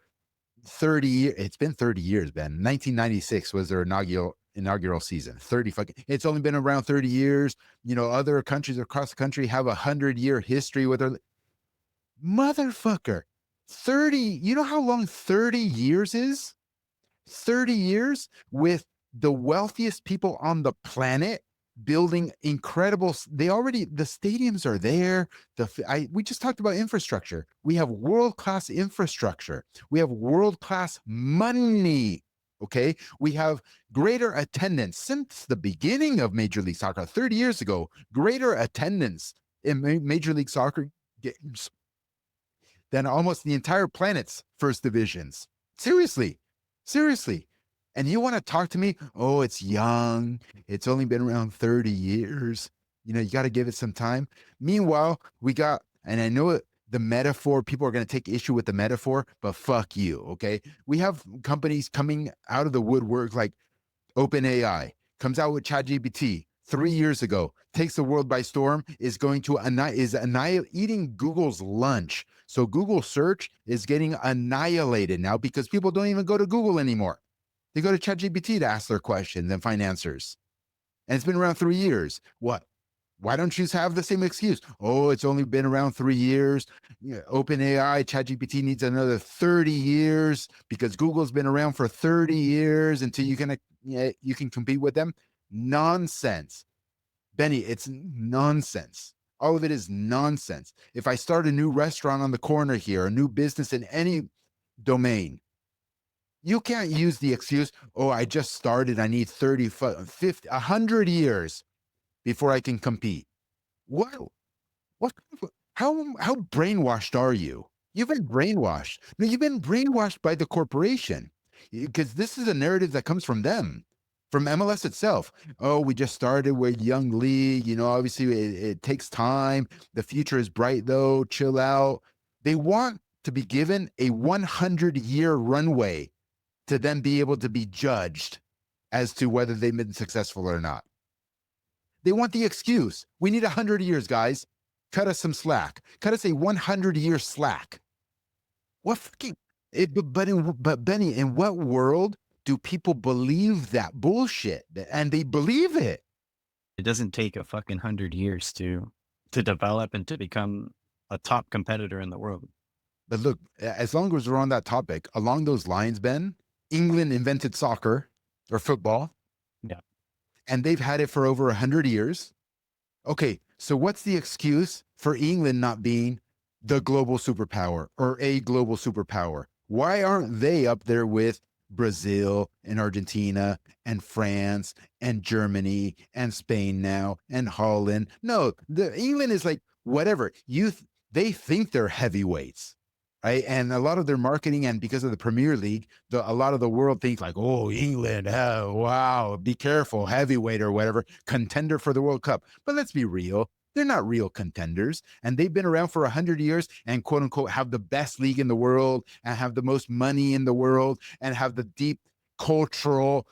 30 years. It's been 30 years, Ben. 1996 was their inaugural season. 30 fucking, it's only been around 30 years. Other countries across the country have 100-year history with their motherfucker. 30, you know how long 30 years is? 30 years with the wealthiest people on the planet building incredible. The stadiums are there. We just talked about infrastructure. We have world-class infrastructure. We have world-class money. Okay. We have greater attendance since the beginning of Major League Soccer 30 years ago, greater attendance in Major League Soccer games than almost the entire planet's first divisions. Seriously. Seriously. And you want to talk to me? Oh, it's young. It's only been around 30 years. You got to give it some time. Meanwhile, we got, and I know it, the metaphor, people are going to take issue with the metaphor, but fuck you. Okay. We have companies coming out of the woodwork like OpenAI comes out with ChatGPT 3 years ago, takes the world by storm, is going to eating Google's lunch. So Google search is getting annihilated now because people don't even go to Google anymore. They go to ChatGPT to ask their questions and find answers. And it's been around 3 years. What? Why don't you have the same excuse? Oh, it's only been around 3 years. OpenAI, ChatGPT needs another 30 years because Google's been around for 30 years until you can compete with them. Nonsense. Benny, it's nonsense. All of it is nonsense. If I start a new restaurant on the corner here, a new business in any domain, you can't use the excuse, oh, I just started. I need 30, 50, 100 years before I can compete. What? What? How brainwashed are you? You've been brainwashed. No, you've been brainwashed by the corporation, because this is a narrative that comes from them, from MLS itself. Oh, we just started. We're a young league. Obviously it takes time. The future is bright, though. Chill out. They want to be given a 100-year runway to then be able to be judged as to whether they've been successful or not. They want the excuse. We need 100 years, guys. Cut us some slack. Cut us a 100-year slack. What fucking... But Benny, in what world do people believe that bullshit? And they believe it. It doesn't take a fucking 100 years to develop and to become a top competitor in the world. But look, as long as we're on that topic, along those lines, Ben, England invented soccer or football. Yeah. And they've had it for over 100 years. Okay, so what's the excuse for England not being the global superpower or a global superpower? Why aren't they up there with Brazil and Argentina and France and Germany and Spain now and Holland? No, England is like, whatever. They think they're heavyweights. Right. And a lot of their marketing, and because of the Premier League, a lot of the world thinks like, oh, England, oh, wow, be careful, heavyweight or whatever, contender for the World Cup. But let's be real. They're not real contenders. And they've been around for 100 years and, quote unquote, have the best league in the world and have the most money in the world and have the deep cultural,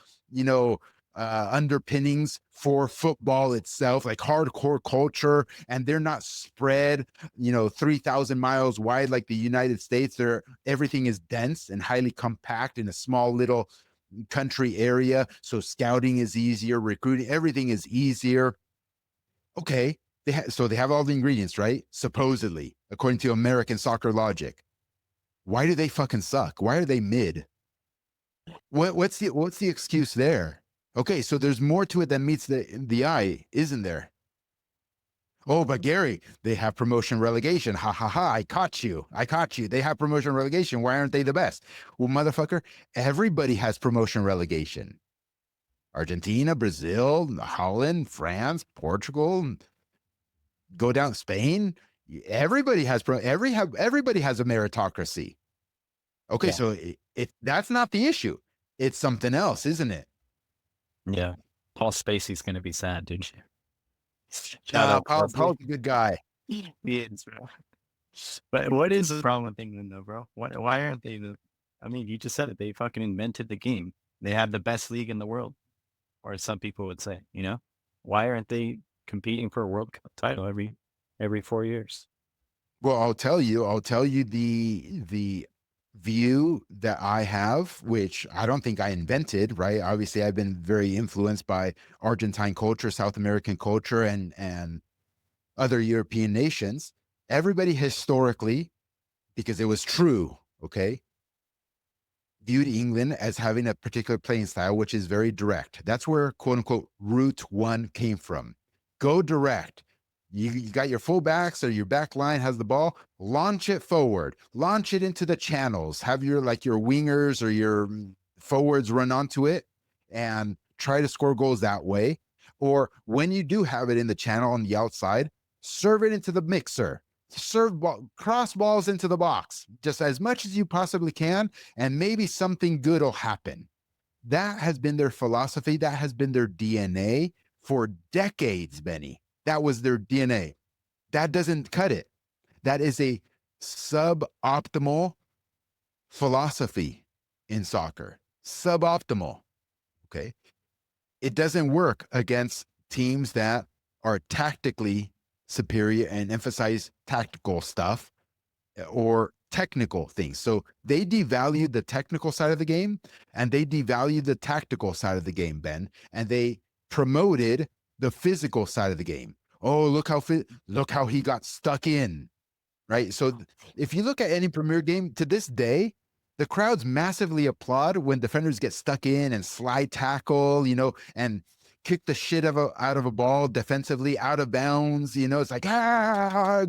underpinnings for football itself, like hardcore culture. And they're not spread 3,000 miles wide like the United States. Everything is dense and highly compact in a small little country area. So scouting is easier, recruiting, everything is easier. Okay. So they have all the ingredients, right? Supposedly, according to American soccer logic. Why do they fucking suck? Why are they mid? What's the excuse there? Okay, so there's more to it than meets the eye, isn't there? Oh, but Gary, they have promotion relegation. Ha ha ha, I caught you. They have promotion relegation. Why aren't they the best? Well, motherfucker, everybody has promotion relegation. Argentina, Brazil, Holland, France, Portugal, go down Spain. Everybody has everybody has a meritocracy. Okay, yeah. So that's not the issue. It's something else, isn't it? Yeah. Paul Spacey's going to be sad, dude. Paul's a good guy. He is, bro. But what is the problem with England though, bro? Why aren't they I mean, you just said it. They fucking invented the game. They have the best league in the world, or some people would say, you know? Why aren't they competing for a World Cup title every 4 years? Well, I'll tell you the view that I have, which I don't think I invented, right? Obviously, I've been very influenced by Argentine culture, South American culture, and other European nations. Everybody historically, because it was true, okay, viewed England as having a particular playing style, which is very direct. That's where quote unquote route one came from. Go direct. You got your fullbacks or your back line has the ball, launch it forward, launch it into the channels, have your like your wingers or your forwards run onto it and try to score goals that way. Or when you do have it in the channel on the outside, serve it into the mixer, cross balls into the box just as much as you possibly can, and maybe something good will happen. That has been their philosophy. That has been their DNA for decades, Benny. That was their DNA. That doesn't cut it. That is a suboptimal philosophy in soccer. Suboptimal. Okay. It doesn't work against teams that are tactically superior and emphasize tactical stuff or technical things. So they devalued the technical side of the game and they devalued the tactical side of the game, Ben, and they promoted the physical side of the game. Oh, look how he got stuck in, right? So if you look at any Premier game to this day, the crowds massively applaud when defenders get stuck in and slide tackle, and kick the shit out of a ball defensively out of bounds. It's like,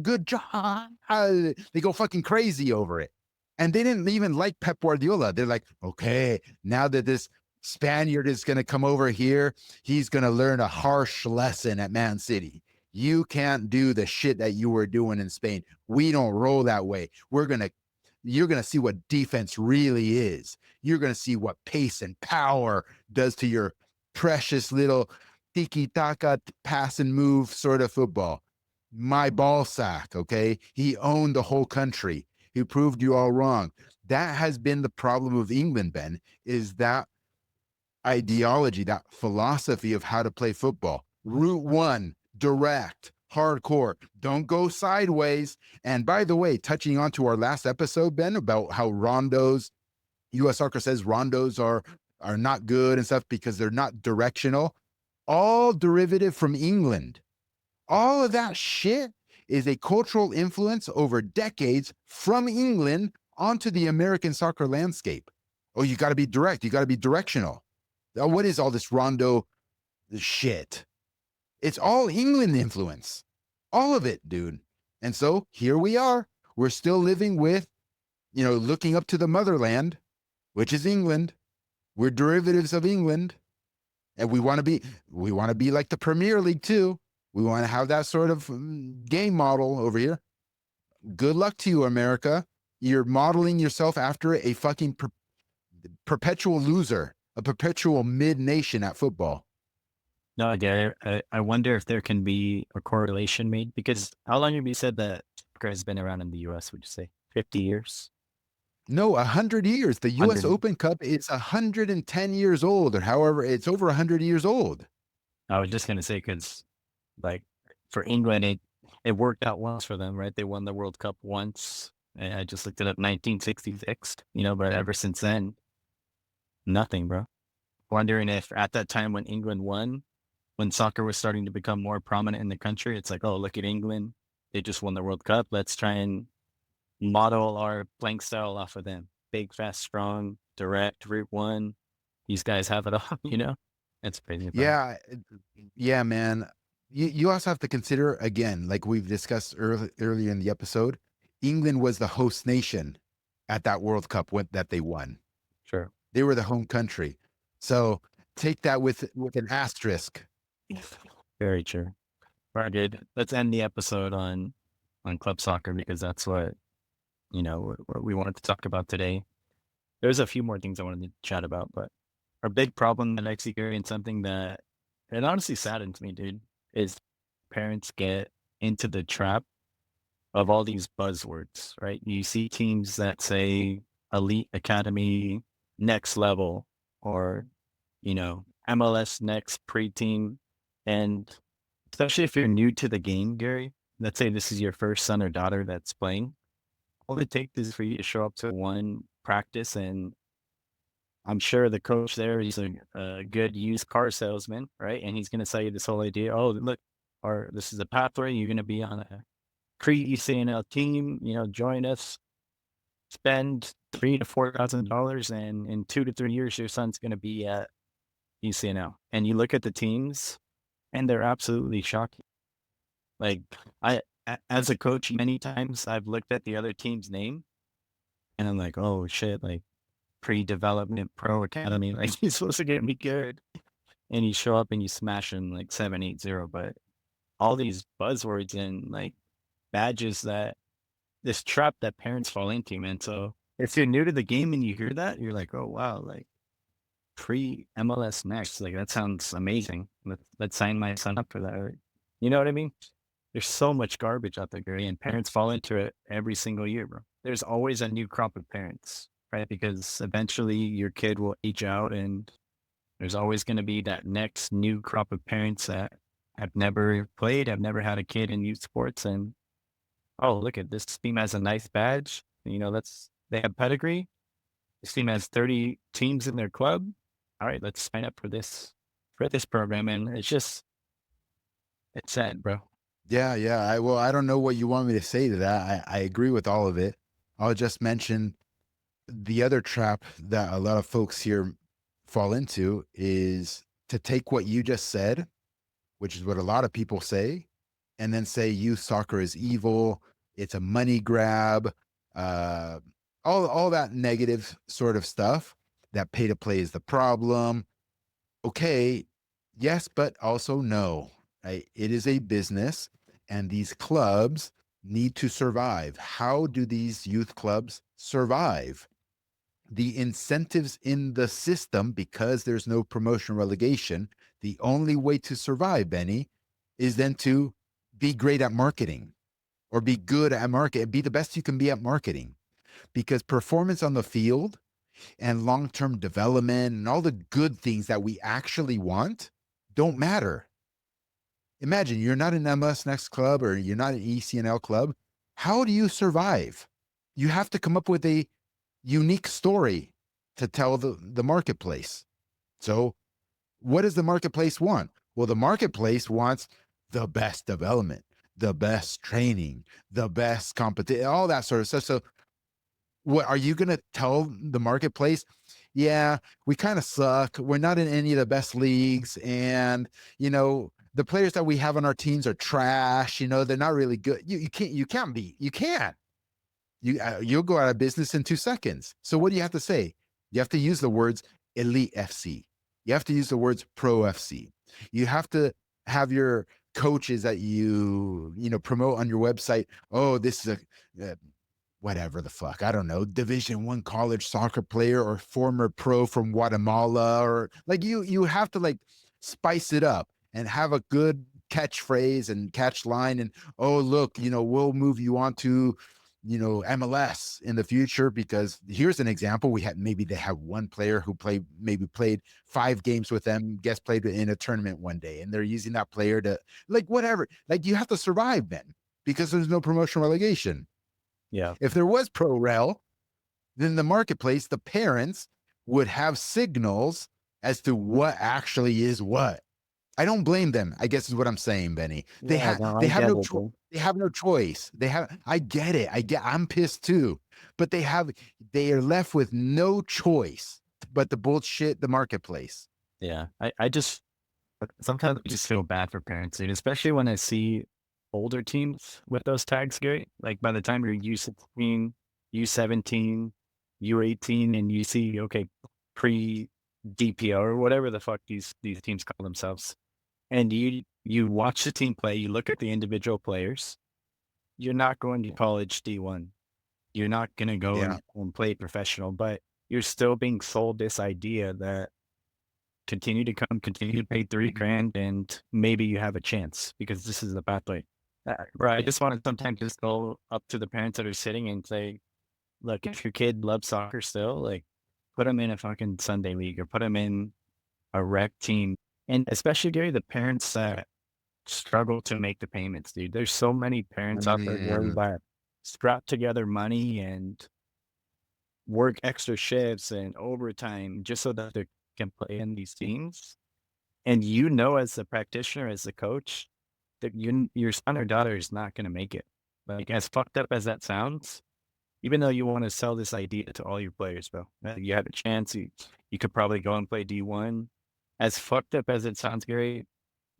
good job. They go fucking crazy over it. And they didn't even like Pep Guardiola. They're like, okay, now that this Spaniard is going to come over here, he's going to learn a harsh lesson at Man City. You can't do the shit that you were doing in Spain. We don't roll that way. You're going to see what defense really is. You're going to see what pace and power does to your precious little tiki taka pass and move sort of football. My ball sack, okay? He owned the whole country. He proved you all wrong. That has been the problem of England, Ben, is that ideology, that philosophy of how to play football. Route one, direct, hardcore. Don't go sideways. And by the way, touching on to our last episode, Ben, about how rondos, US Soccer says rondos are not good and stuff because they're not directional. All derivative from England. All of that shit is a cultural influence over decades from England onto the American soccer landscape. Oh, you got to be direct. You got to be directional. What is all this rondo shit? It's all England influence. All of it, dude. And so here we are. We're still living with, looking up to the motherland, which is England. We're derivatives of England. And we want to be like the Premier League too. We want to have that sort of game model over here. Good luck to you, America. You're modeling yourself after a fucking perpetual loser, a perpetual mid nation at football. No, I wonder if there can be a correlation made, because how long have you said that soccer has been around in the US, would you say? 50 years? No, 100 years. The U.S. 100. Open Cup is 110 years old, or however, it's over 100 years old. I was just going to say, because like for England, it worked out once for them, right? They won the World Cup once. And I just looked it up, 1966, but ever since then, nothing, bro. Wondering if at that time when England won, when soccer was starting to become more prominent in the country, it's like, oh, look at England. They just won the World Cup. Let's try and model our playing style off of them. Big, fast, strong, direct, route one. These guys have it all, It's crazy, bro. Yeah, yeah, man. You also have to consider, again, like we've discussed earlier in the episode, England was the host nation at that World Cup that they won. Sure. They were the home country. So take that with an asterisk. Very true. All right, dude. Let's end the episode on club soccer, because that's what, what we wanted to talk about today. There's a few more things I wanted to chat about, but our big problem that I see here, and something that it honestly saddens me, dude, is parents get into the trap of all these buzzwords, right? You see teams that say elite academy, next level, or, MLS next pre-team. And especially if you're new to the game, Gary, let's say this is your first son or daughter that's playing, all it takes is for you to show up to one practice, and I'm sure the coach there, he's a good used car salesman, right? And he's going to sell you this whole idea. Oh, look, or this is a pathway. You're going to be on a pre-ECNL team. Join us. Spend $3,000 to $4,000, and in 2 to 3 years, your son's going to be at ECNL. And you look at the teams, and they're absolutely shocking. Like as a coach, many times I've looked at the other team's name, and I'm like, oh shit, like pre-development pro academy, like he's supposed to get me good. And you show up and you smash him like 7-8-0. But all these buzzwords and like badges, that this trap that parents fall into, man. So if you're new to the game and you hear that, you're like, oh wow, like pre MLS next, like that sounds amazing. Let's sign my son up for that. Right? You know what I mean? There's so much garbage out there, Gary, and parents fall into it every single year, bro. There's always a new crop of parents, right? Because eventually your kid will age out, and there's always going to be that next new crop of parents that have never played, have never had a kid in youth sports. And, oh, look at this team has a nice badge. They have pedigree. This team has 30 teams in their club. All right, let's sign up for this program. And it's sad, bro. Yeah, yeah. I don't know what you want me to say to that. I agree with all of it. I'll just mention the other trap that a lot of folks here fall into is to take what you just said, which is what a lot of people say, and then say youth soccer is evil, it's a money grab, uh, all that negative sort of stuff. That pay to play is the problem. Okay, yes, but also no. Right? It is a business, and these clubs need to survive. How do these youth clubs survive? The incentives in the system, because there's no promotion relegation, the only way to survive, Benny, is then to be great at marketing or be good at market, be the best you can be at marketing. Because performance on the field and long-term development and all the good things that we actually want don't matter. Imagine you're not an MLS Next club or you're not an ECNL club. How do you survive? You have to come up with a unique story to tell the marketplace. So, what does the marketplace want? Well, the marketplace wants the best development, the best training, the best competition, all that sort of stuff. So, what are you going to tell the marketplace? Yeah, we kind of suck. We're not in any of the best leagues. And, the players that we have on our teams are trash. They're not really good. You can't. You'll go out of business in 2 seconds. So what do you have to say? You have to use the words elite FC. You have to use the words pro FC. You have to have your coaches that promote on your website. Oh, this is a whatever the fuck, I don't know, Division 1 college soccer player or former pro from Guatemala, or like you have to like spice it up and have a good catchphrase and catch line. And oh, look, we'll move you on to MLS in the future, because here's an example. Maybe they have one player who played 5 games with them, guest played in a tournament one day, and they're using that player to like whatever. Like, you have to survive then, because there's no promotion relegation. Yeah. If there was pro rel, then the marketplace, the parents would have signals as to what actually is what. I don't blame them, I guess is what I'm saying, Benny. They Yeah, have no, they I have get no it, bro. they have no choice. I get it. I'm pissed too. But they are left with no choice but to bullshit the marketplace. Yeah. I just sometimes I just feel bad for parents, dude, especially when I see older teams with those tags, Gary. Like by the time you're U16, U17, U18, and you see, okay, pre DPO or whatever the fuck these teams call themselves. And you watch the team play, you look at the individual players, you're not going to college D1. You're not gonna go Yeah. and play professional, but you're still being sold this idea that continue to pay 3 grand, and maybe you have a chance because this is the pathway. Right. I just want to sometimes just go up to the parents that are sitting and say, look, if your kid loves soccer still, like put them in a fucking Sunday league or put them in a rec team. And especially, Gary, the parents that struggle to make the payments, dude. There's so many parents out there, Gary, Mm, that scrap together money and work extra shifts and overtime just so that they can play in these teams. And as a practitioner, as a coach, that your son or daughter is not going to make it. Like as fucked up as that sounds, even though you want to sell this idea to all your players, bro, you have a chance. You could probably go and play D1. As fucked up as it sounds, Gary,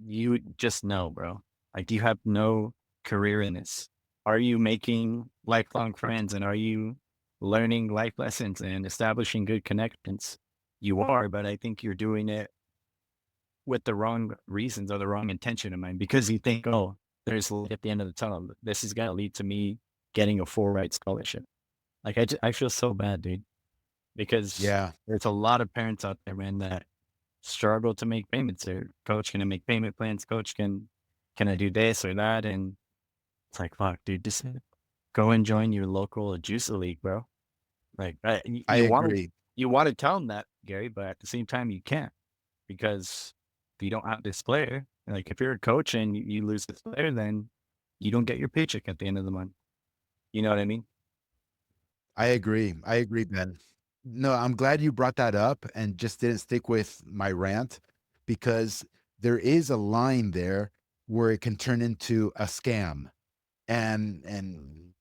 you just know, bro. Like you have no career in this. Are you making lifelong friends and are you learning life lessons and establishing good connections? You are, but I think you're doing it with the wrong reasons or the wrong intention in mind because you think, oh, there's light at the end of the tunnel. This is going to lead to me getting a full ride scholarship. Like I feel so bad, dude, because yeah, there's a lot of parents out there, man, that struggle to make payments. Their coach can I make payment plans? Coach can I do this or that? And it's like, fuck, dude, just go and join your local juicer league, bro. Like I agree. you want to tell them that, Gary, but at the same time you can't because if you don't have this player, like if you're a coach and you lose this player, then you don't get your paycheck at the end of the month. You know what I mean? I agree. I agree, Ben. No, I'm glad you brought that up and just didn't stick with my rant because there is a line there where it can turn into a scam and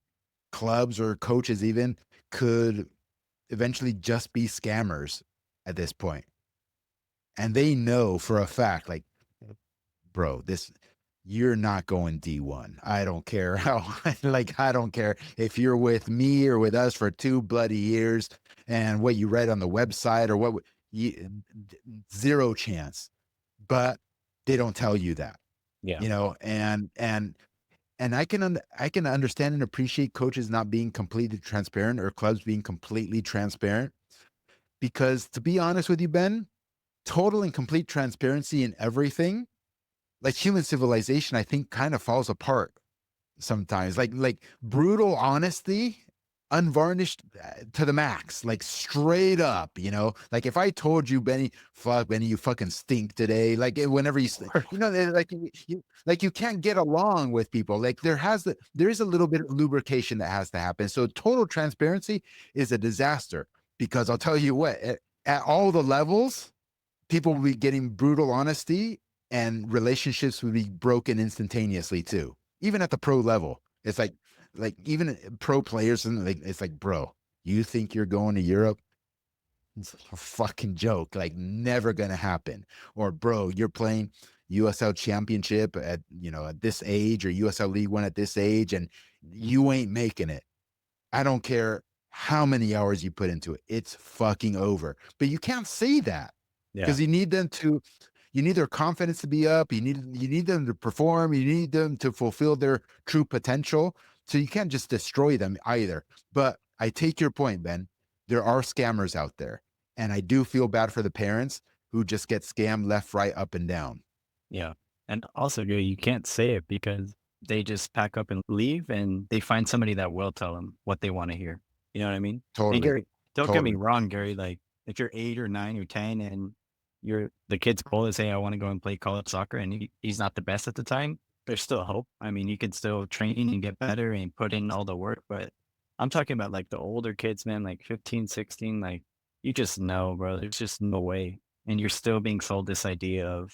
clubs or coaches even could eventually just be scammers at this point. And they know for a fact, like, bro, this you're not going D1. I don't care how like I don't care if you're with me or with us for 2 bloody years and what you read on the website or you, zero chance. But they don't tell you that, Yeah. and I can understand and appreciate coaches not being completely transparent or clubs being completely transparent because to be honest with you, Ben, total and complete transparency in everything, like human civilization, I think kind of falls apart sometimes. Like brutal honesty, unvarnished to the max, like straight up. Like if I told you, Benny, fuck Benny, you fucking stink today. Like whenever like you can't get along with people. Like there is a little bit of lubrication that has to happen. So total transparency is a disaster because I'll tell you what, at all the levels people will be getting brutal honesty and relationships will be broken instantaneously too. Even at the pro level. It's like even pro players and like it's like, bro, you think you're going to Europe? It's a fucking joke. Like never gonna happen. Or bro, you're playing USL championship at this age or USL League One at this age and you ain't making it. I don't care how many hours you put into it. It's fucking over. But you can't say that Yeah. because you need their confidence to be up. You need them to perform. You need them to fulfill their true potential. So you can't just destroy them either. But I take your point, Ben. There are scammers out there. And I do feel bad for the parents who just get scammed left, right, up, and down. Yeah. And also, you can't say it because they just pack up and leave and they find somebody that will tell them what they want to hear. You know what I mean? And Totally. Gary, don't get me Totally. wrong, Gary. Like if you're 8 or 9 or 10 and the kid's goal is, hey, I want to go and play college soccer and he's not the best at the time, there's still hope. I mean, you can still train and get better and put in all the work. But I'm talking about like the older kids, man, like 15, 16, like you just know, bro, there's just no way. And you're still being sold this idea of,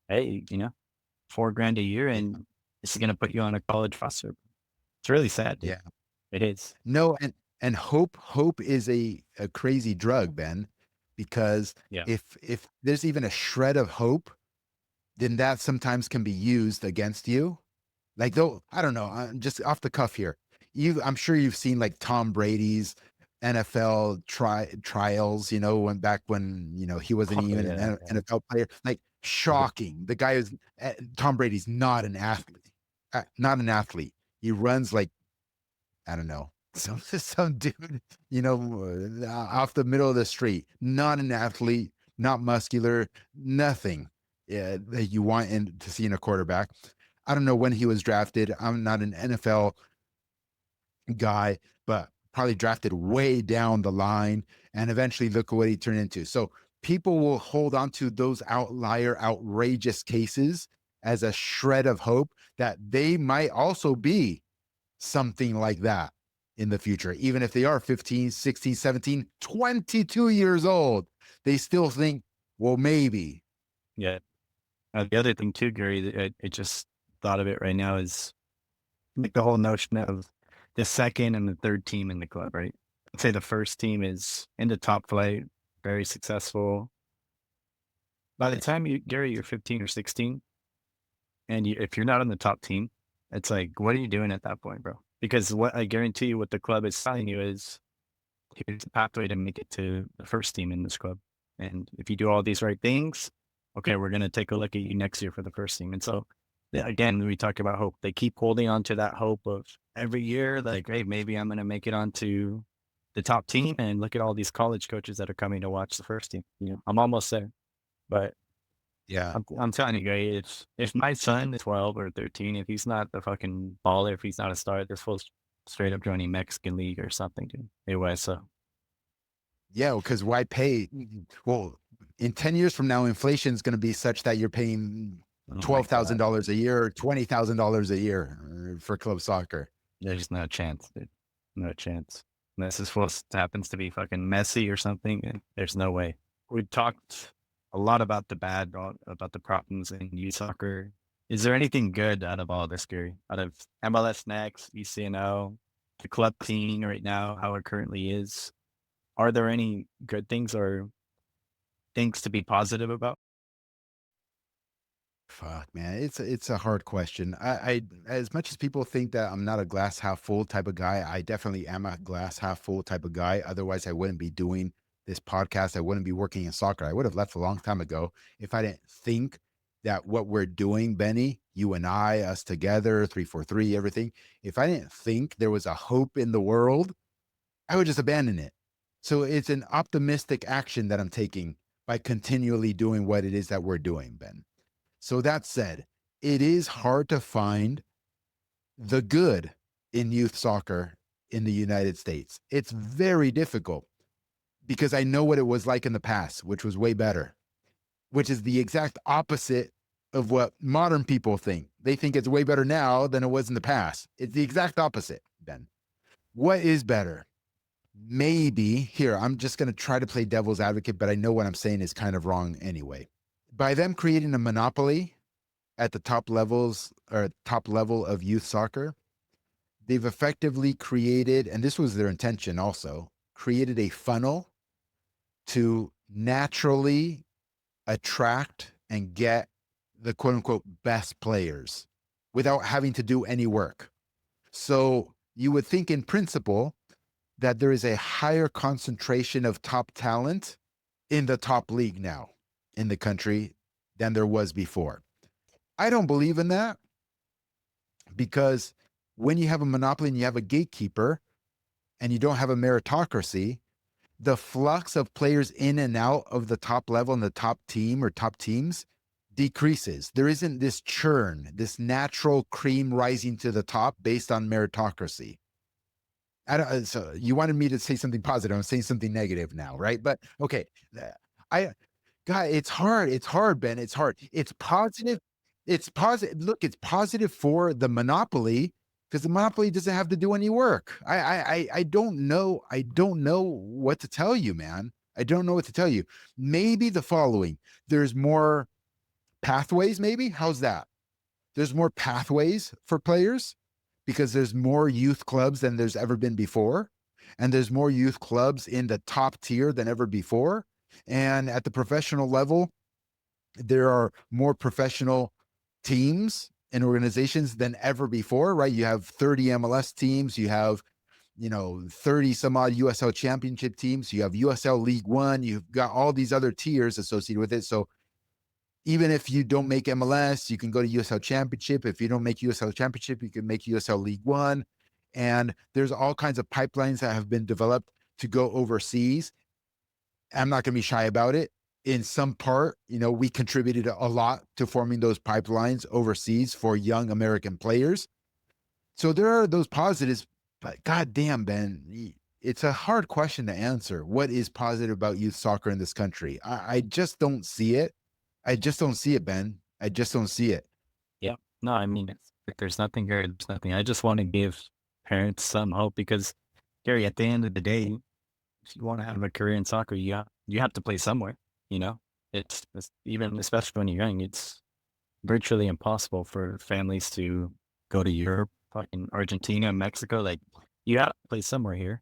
hey, 4 grand a year Yeah. and this is gonna put you on a college roster. It's really sad, dude. Yeah. It is. No, and hope is a crazy drug, Ben, because Yeah. if there's even a shred of hope, then that sometimes can be used against you. Like though, I don't know, just off the cuff here. I'm sure you've seen like Tom Brady's NFL trials, when back when, he wasn't Oh, even an yeah, yeah. NFL player. Like shocking. The guy is Tom Brady's not an athlete. Not an athlete. He runs like I don't know, some dude, off the middle of the street, not an athlete, not muscular, nothing that you want to see in a quarterback. I don't know when he was drafted. I'm not an NFL guy, but probably drafted way down the line. And eventually look at what he turned into. So people will hold on to those outlier, outrageous cases as a shred of hope that they might also be something like that in the future. Even if they are 15, 16, 17, 22 years old, they still think, well, maybe. Yeah. The other thing too, Gary, that I just thought of it right now is like the whole notion of the second and the third team in the club, right? Let's say the first team is in the top flight, very successful. By the time you, Gary, you're 15 or 16, and if you're not on the top team, it's like, what are you doing at that point, bro? Because what I guarantee you, what the club is telling you is, here's a pathway to make it to the first team in this club. And if you do all these right things, okay, we're going to take a look at you next year for the first team. And so, yeah, again, we talk about hope. They keep holding on to that hope of every year, like, hey, maybe I'm going to make it onto the top team. And look at all these college coaches that are coming to watch the first team. You know, I'm almost there. But Yeah. I'm telling you, guys, if my son is 12 or 13, if he's not the fucking baller, if he's not a star, they're supposed straight up joining Mexican League or something, dude. AYSO. Yeah. Because why pay? Well, in 10 years from now, inflation is going to be such that you're paying Oh my God. $12,000 a year or $20,000 a year for club soccer. There's no chance, dude. No chance. Unless this was happens to be fucking messy or something, there's no way. We talked a lot about the bad, about the problems in youth soccer. Is there anything good out of all this, Gary? Out of MLS Next, ECNL, the club team right now, how it currently is? Are there any good things or things to be positive about? Fuck, man, it's a hard question. I as much as people think that I'm not a glass half full type of guy, I definitely am a glass half full type of guy. Otherwise, I wouldn't be doing this podcast. I wouldn't be working in soccer. I would have left a long time ago if I didn't think that what we're doing, Benny, you and I, us together, 343, everything. If I didn't think there was a hope in the world, I would just abandon it. So it's an optimistic action that I'm taking by continually doing what it is that we're doing, Ben. So that said, it is hard to find the good in youth soccer in the United States. It's very difficult because I know what it was like in the past, which was way better, which is the exact opposite of what modern people think. They think it's way better now than it was in the past. It's the exact opposite, Ben. What is better? Maybe here, I'm just going to try to play devil's advocate, but I know what I'm saying is kind of wrong anyway. By them creating a monopoly at the top levels or top level of youth soccer, they've effectively created, and this was their intention also, created a funnel to naturally attract and get the quote unquote best players without having to do any work. So you would think in principle that there is a higher concentration of top talent in the top league now in the country than there was before. I don't believe in that because when you have a monopoly and you have a gatekeeper and you don't have a meritocracy, the flux of players in and out of the top level and the top team or top teams decreases. There isn't this churn, this natural cream rising to the top based on meritocracy. So you wanted me to say something positive. I'm saying something negative now, right? But okay, I God, it's hard. It's hard, Ben. It's hard. It's positive. It's positive. Look, it's positive for the monopoly because the monopoly doesn't have to do any work. I don't know. I don't know what to tell you, man. I don't know what to tell you. Maybe the following. There's more pathways. Maybe how's that? There's more pathways for players because there's more youth clubs than there's ever been before. And there's more youth clubs in the top tier than ever before. And at the professional level, there are more professional teams and organizations than ever before, right? You have 30 MLS teams, you have, 30 some odd USL championship teams, you have USL League One, you've got all these other tiers associated with it. So even if you don't make MLS, you can go to USL Championship. If you don't make USL Championship, you can make USL League One. And there's all kinds of pipelines that have been developed to go overseas. I'm not going to be shy about it. in some part, we contributed a lot to forming those pipelines overseas for young American players. So there are those positives, but goddamn, Ben, it's a hard question to answer. What is positive about youth soccer in this country? I just don't see it. I just don't see it, Ben. I just don't see it. Yeah. No, I mean, it's like there's nothing, Gary. There's nothing. I just want to give parents some hope because, Gary, at the end of the day, if you want to have a career in soccer, you have to play somewhere. You know, it's even especially when you're young, it's virtually impossible for families to go to Europe, fucking Argentina, Mexico. Like, you have to play somewhere here.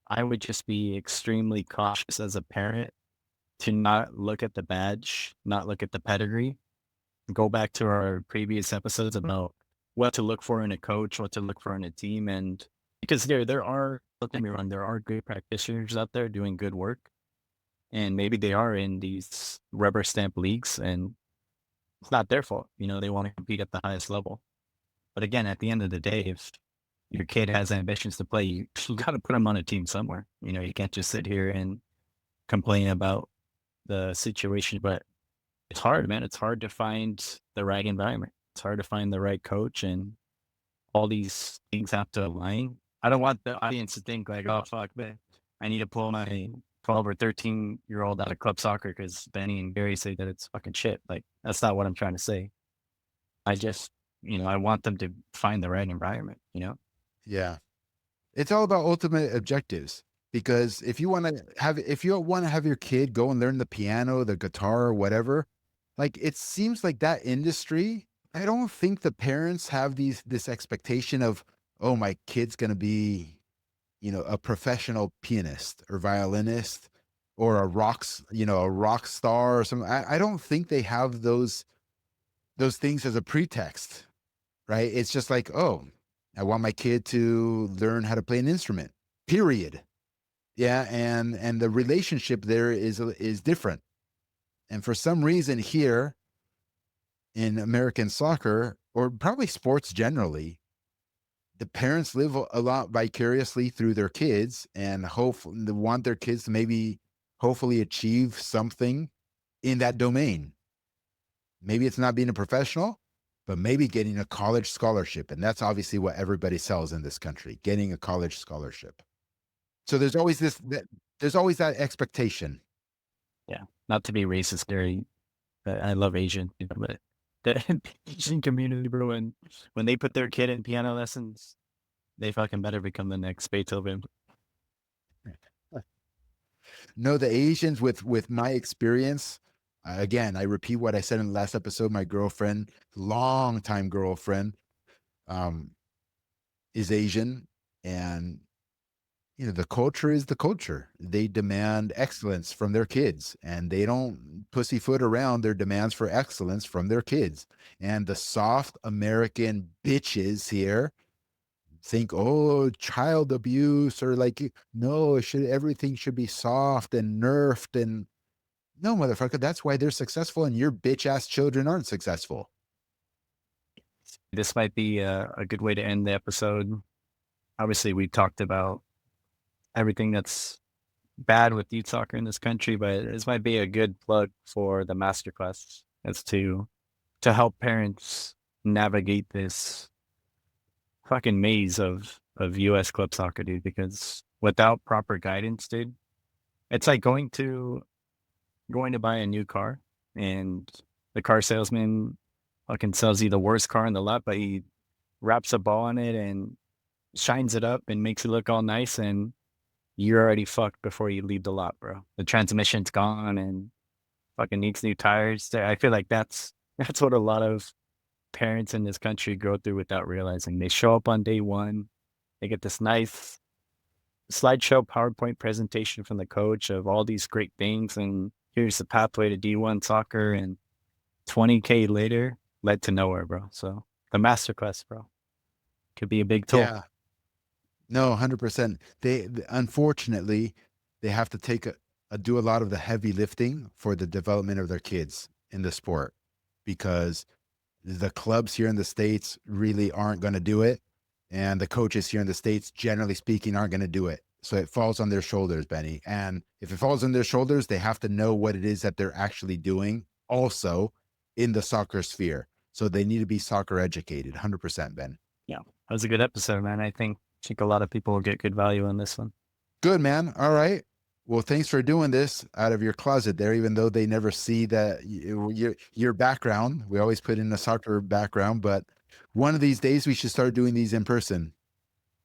I would just be extremely cautious as a parent to not look at the badge, not look at the pedigree. Go back to our previous episodes about what to look for in a coach, what to look for in a team, and because there are, don't get me wrong, there are great practitioners out there doing good work, and maybe they are in these rubber stamp leagues, and it's not their fault. They want to compete at the highest level. But again, at the end of the day, if your kid has ambitions to play, you got to put them on a team somewhere. You can't just sit here and complain about the situation. But it's hard, man. It's hard to find the right environment. It's hard to find the right coach, and all these things have to align. I don't want the audience to think like, oh fuck, man, I need to pull my 12 or 13-year-old out of club soccer because Benny and Gary say that it's fucking shit. Like that's not what I'm trying to say. I just, I want them to find the right environment. Yeah. It's all about ultimate objectives. Because if you want to have your kid go and learn the piano, the guitar, or whatever, like it seems like that industry, I don't think the parents have this expectation of, oh, my kid's gonna be, a professional pianist or violinist or a rock star or something. I don't think they have those things as a pretext, right? It's just like, oh, I want my kid to learn how to play an instrument. Period. Yeah, and the relationship there is different. And for some reason here in American soccer, or probably sports generally, the parents live a lot vicariously through their kids and hopefully they want their kids to maybe hopefully achieve something in that domain. Maybe it's not being a professional, but maybe getting a college scholarship. And that's obviously what everybody sells in this country, getting a college scholarship. So there's always that expectation. Yeah. Not to be racist, Gary. I love Asian, but the Asian community, bro, and when they put their kid in piano lessons, they fucking better become the next Beethoven. No, the Asians with my experience, again, I repeat what I said in the last episode. My girlfriend, longtime girlfriend, um, is Asian, and the culture is the culture. They demand excellence from their kids, and they don't pussyfoot around their demands for excellence from their kids. And the soft American bitches here think, oh, child abuse, or like, no, everything should be soft and nerfed. And no, motherfucker, that's why they're successful, and your bitch ass children aren't successful. This might be a good way to end the episode. Obviously, we talked about everything that's bad with youth soccer in this country, but this might be a good plug for the masterclass as to help parents navigate this fucking maze of US club soccer, dude, because without proper guidance, dude, it's like going to buy a new car and the car salesman fucking sells you the worst car in the lot, but he wraps a ball on it and shines it up and makes it look all nice, and you're already fucked before you leave the lot, bro. The transmission's gone and fucking needs new tires. I feel like that's what a lot of parents in this country go through without realizing. They show up on day one, they get this nice slideshow PowerPoint presentation from the coach of all these great things, and here's the pathway to D1 soccer, and 20K later led to nowhere, bro. So the masterclass, bro, could be a big tool. Yeah, no, 100%. Unfortunately, they have to do a lot of the heavy lifting for the development of their kids in the sport, because the clubs here in the States really aren't going to do it. And the coaches here in the States, generally speaking, aren't going to do it. So it falls on their shoulders, Benny. And if it falls on their shoulders, they have to know what it is that they're actually doing also in the soccer sphere. So they need to be soccer educated, 100%, Ben. Yeah. That was a good episode, man. I think a lot of people will get good value in this one. Good, man. All right. Well, thanks for doing this out of your closet there, even though they never see that your background. We always put in a soccer background, but one of these days we should start doing these in person.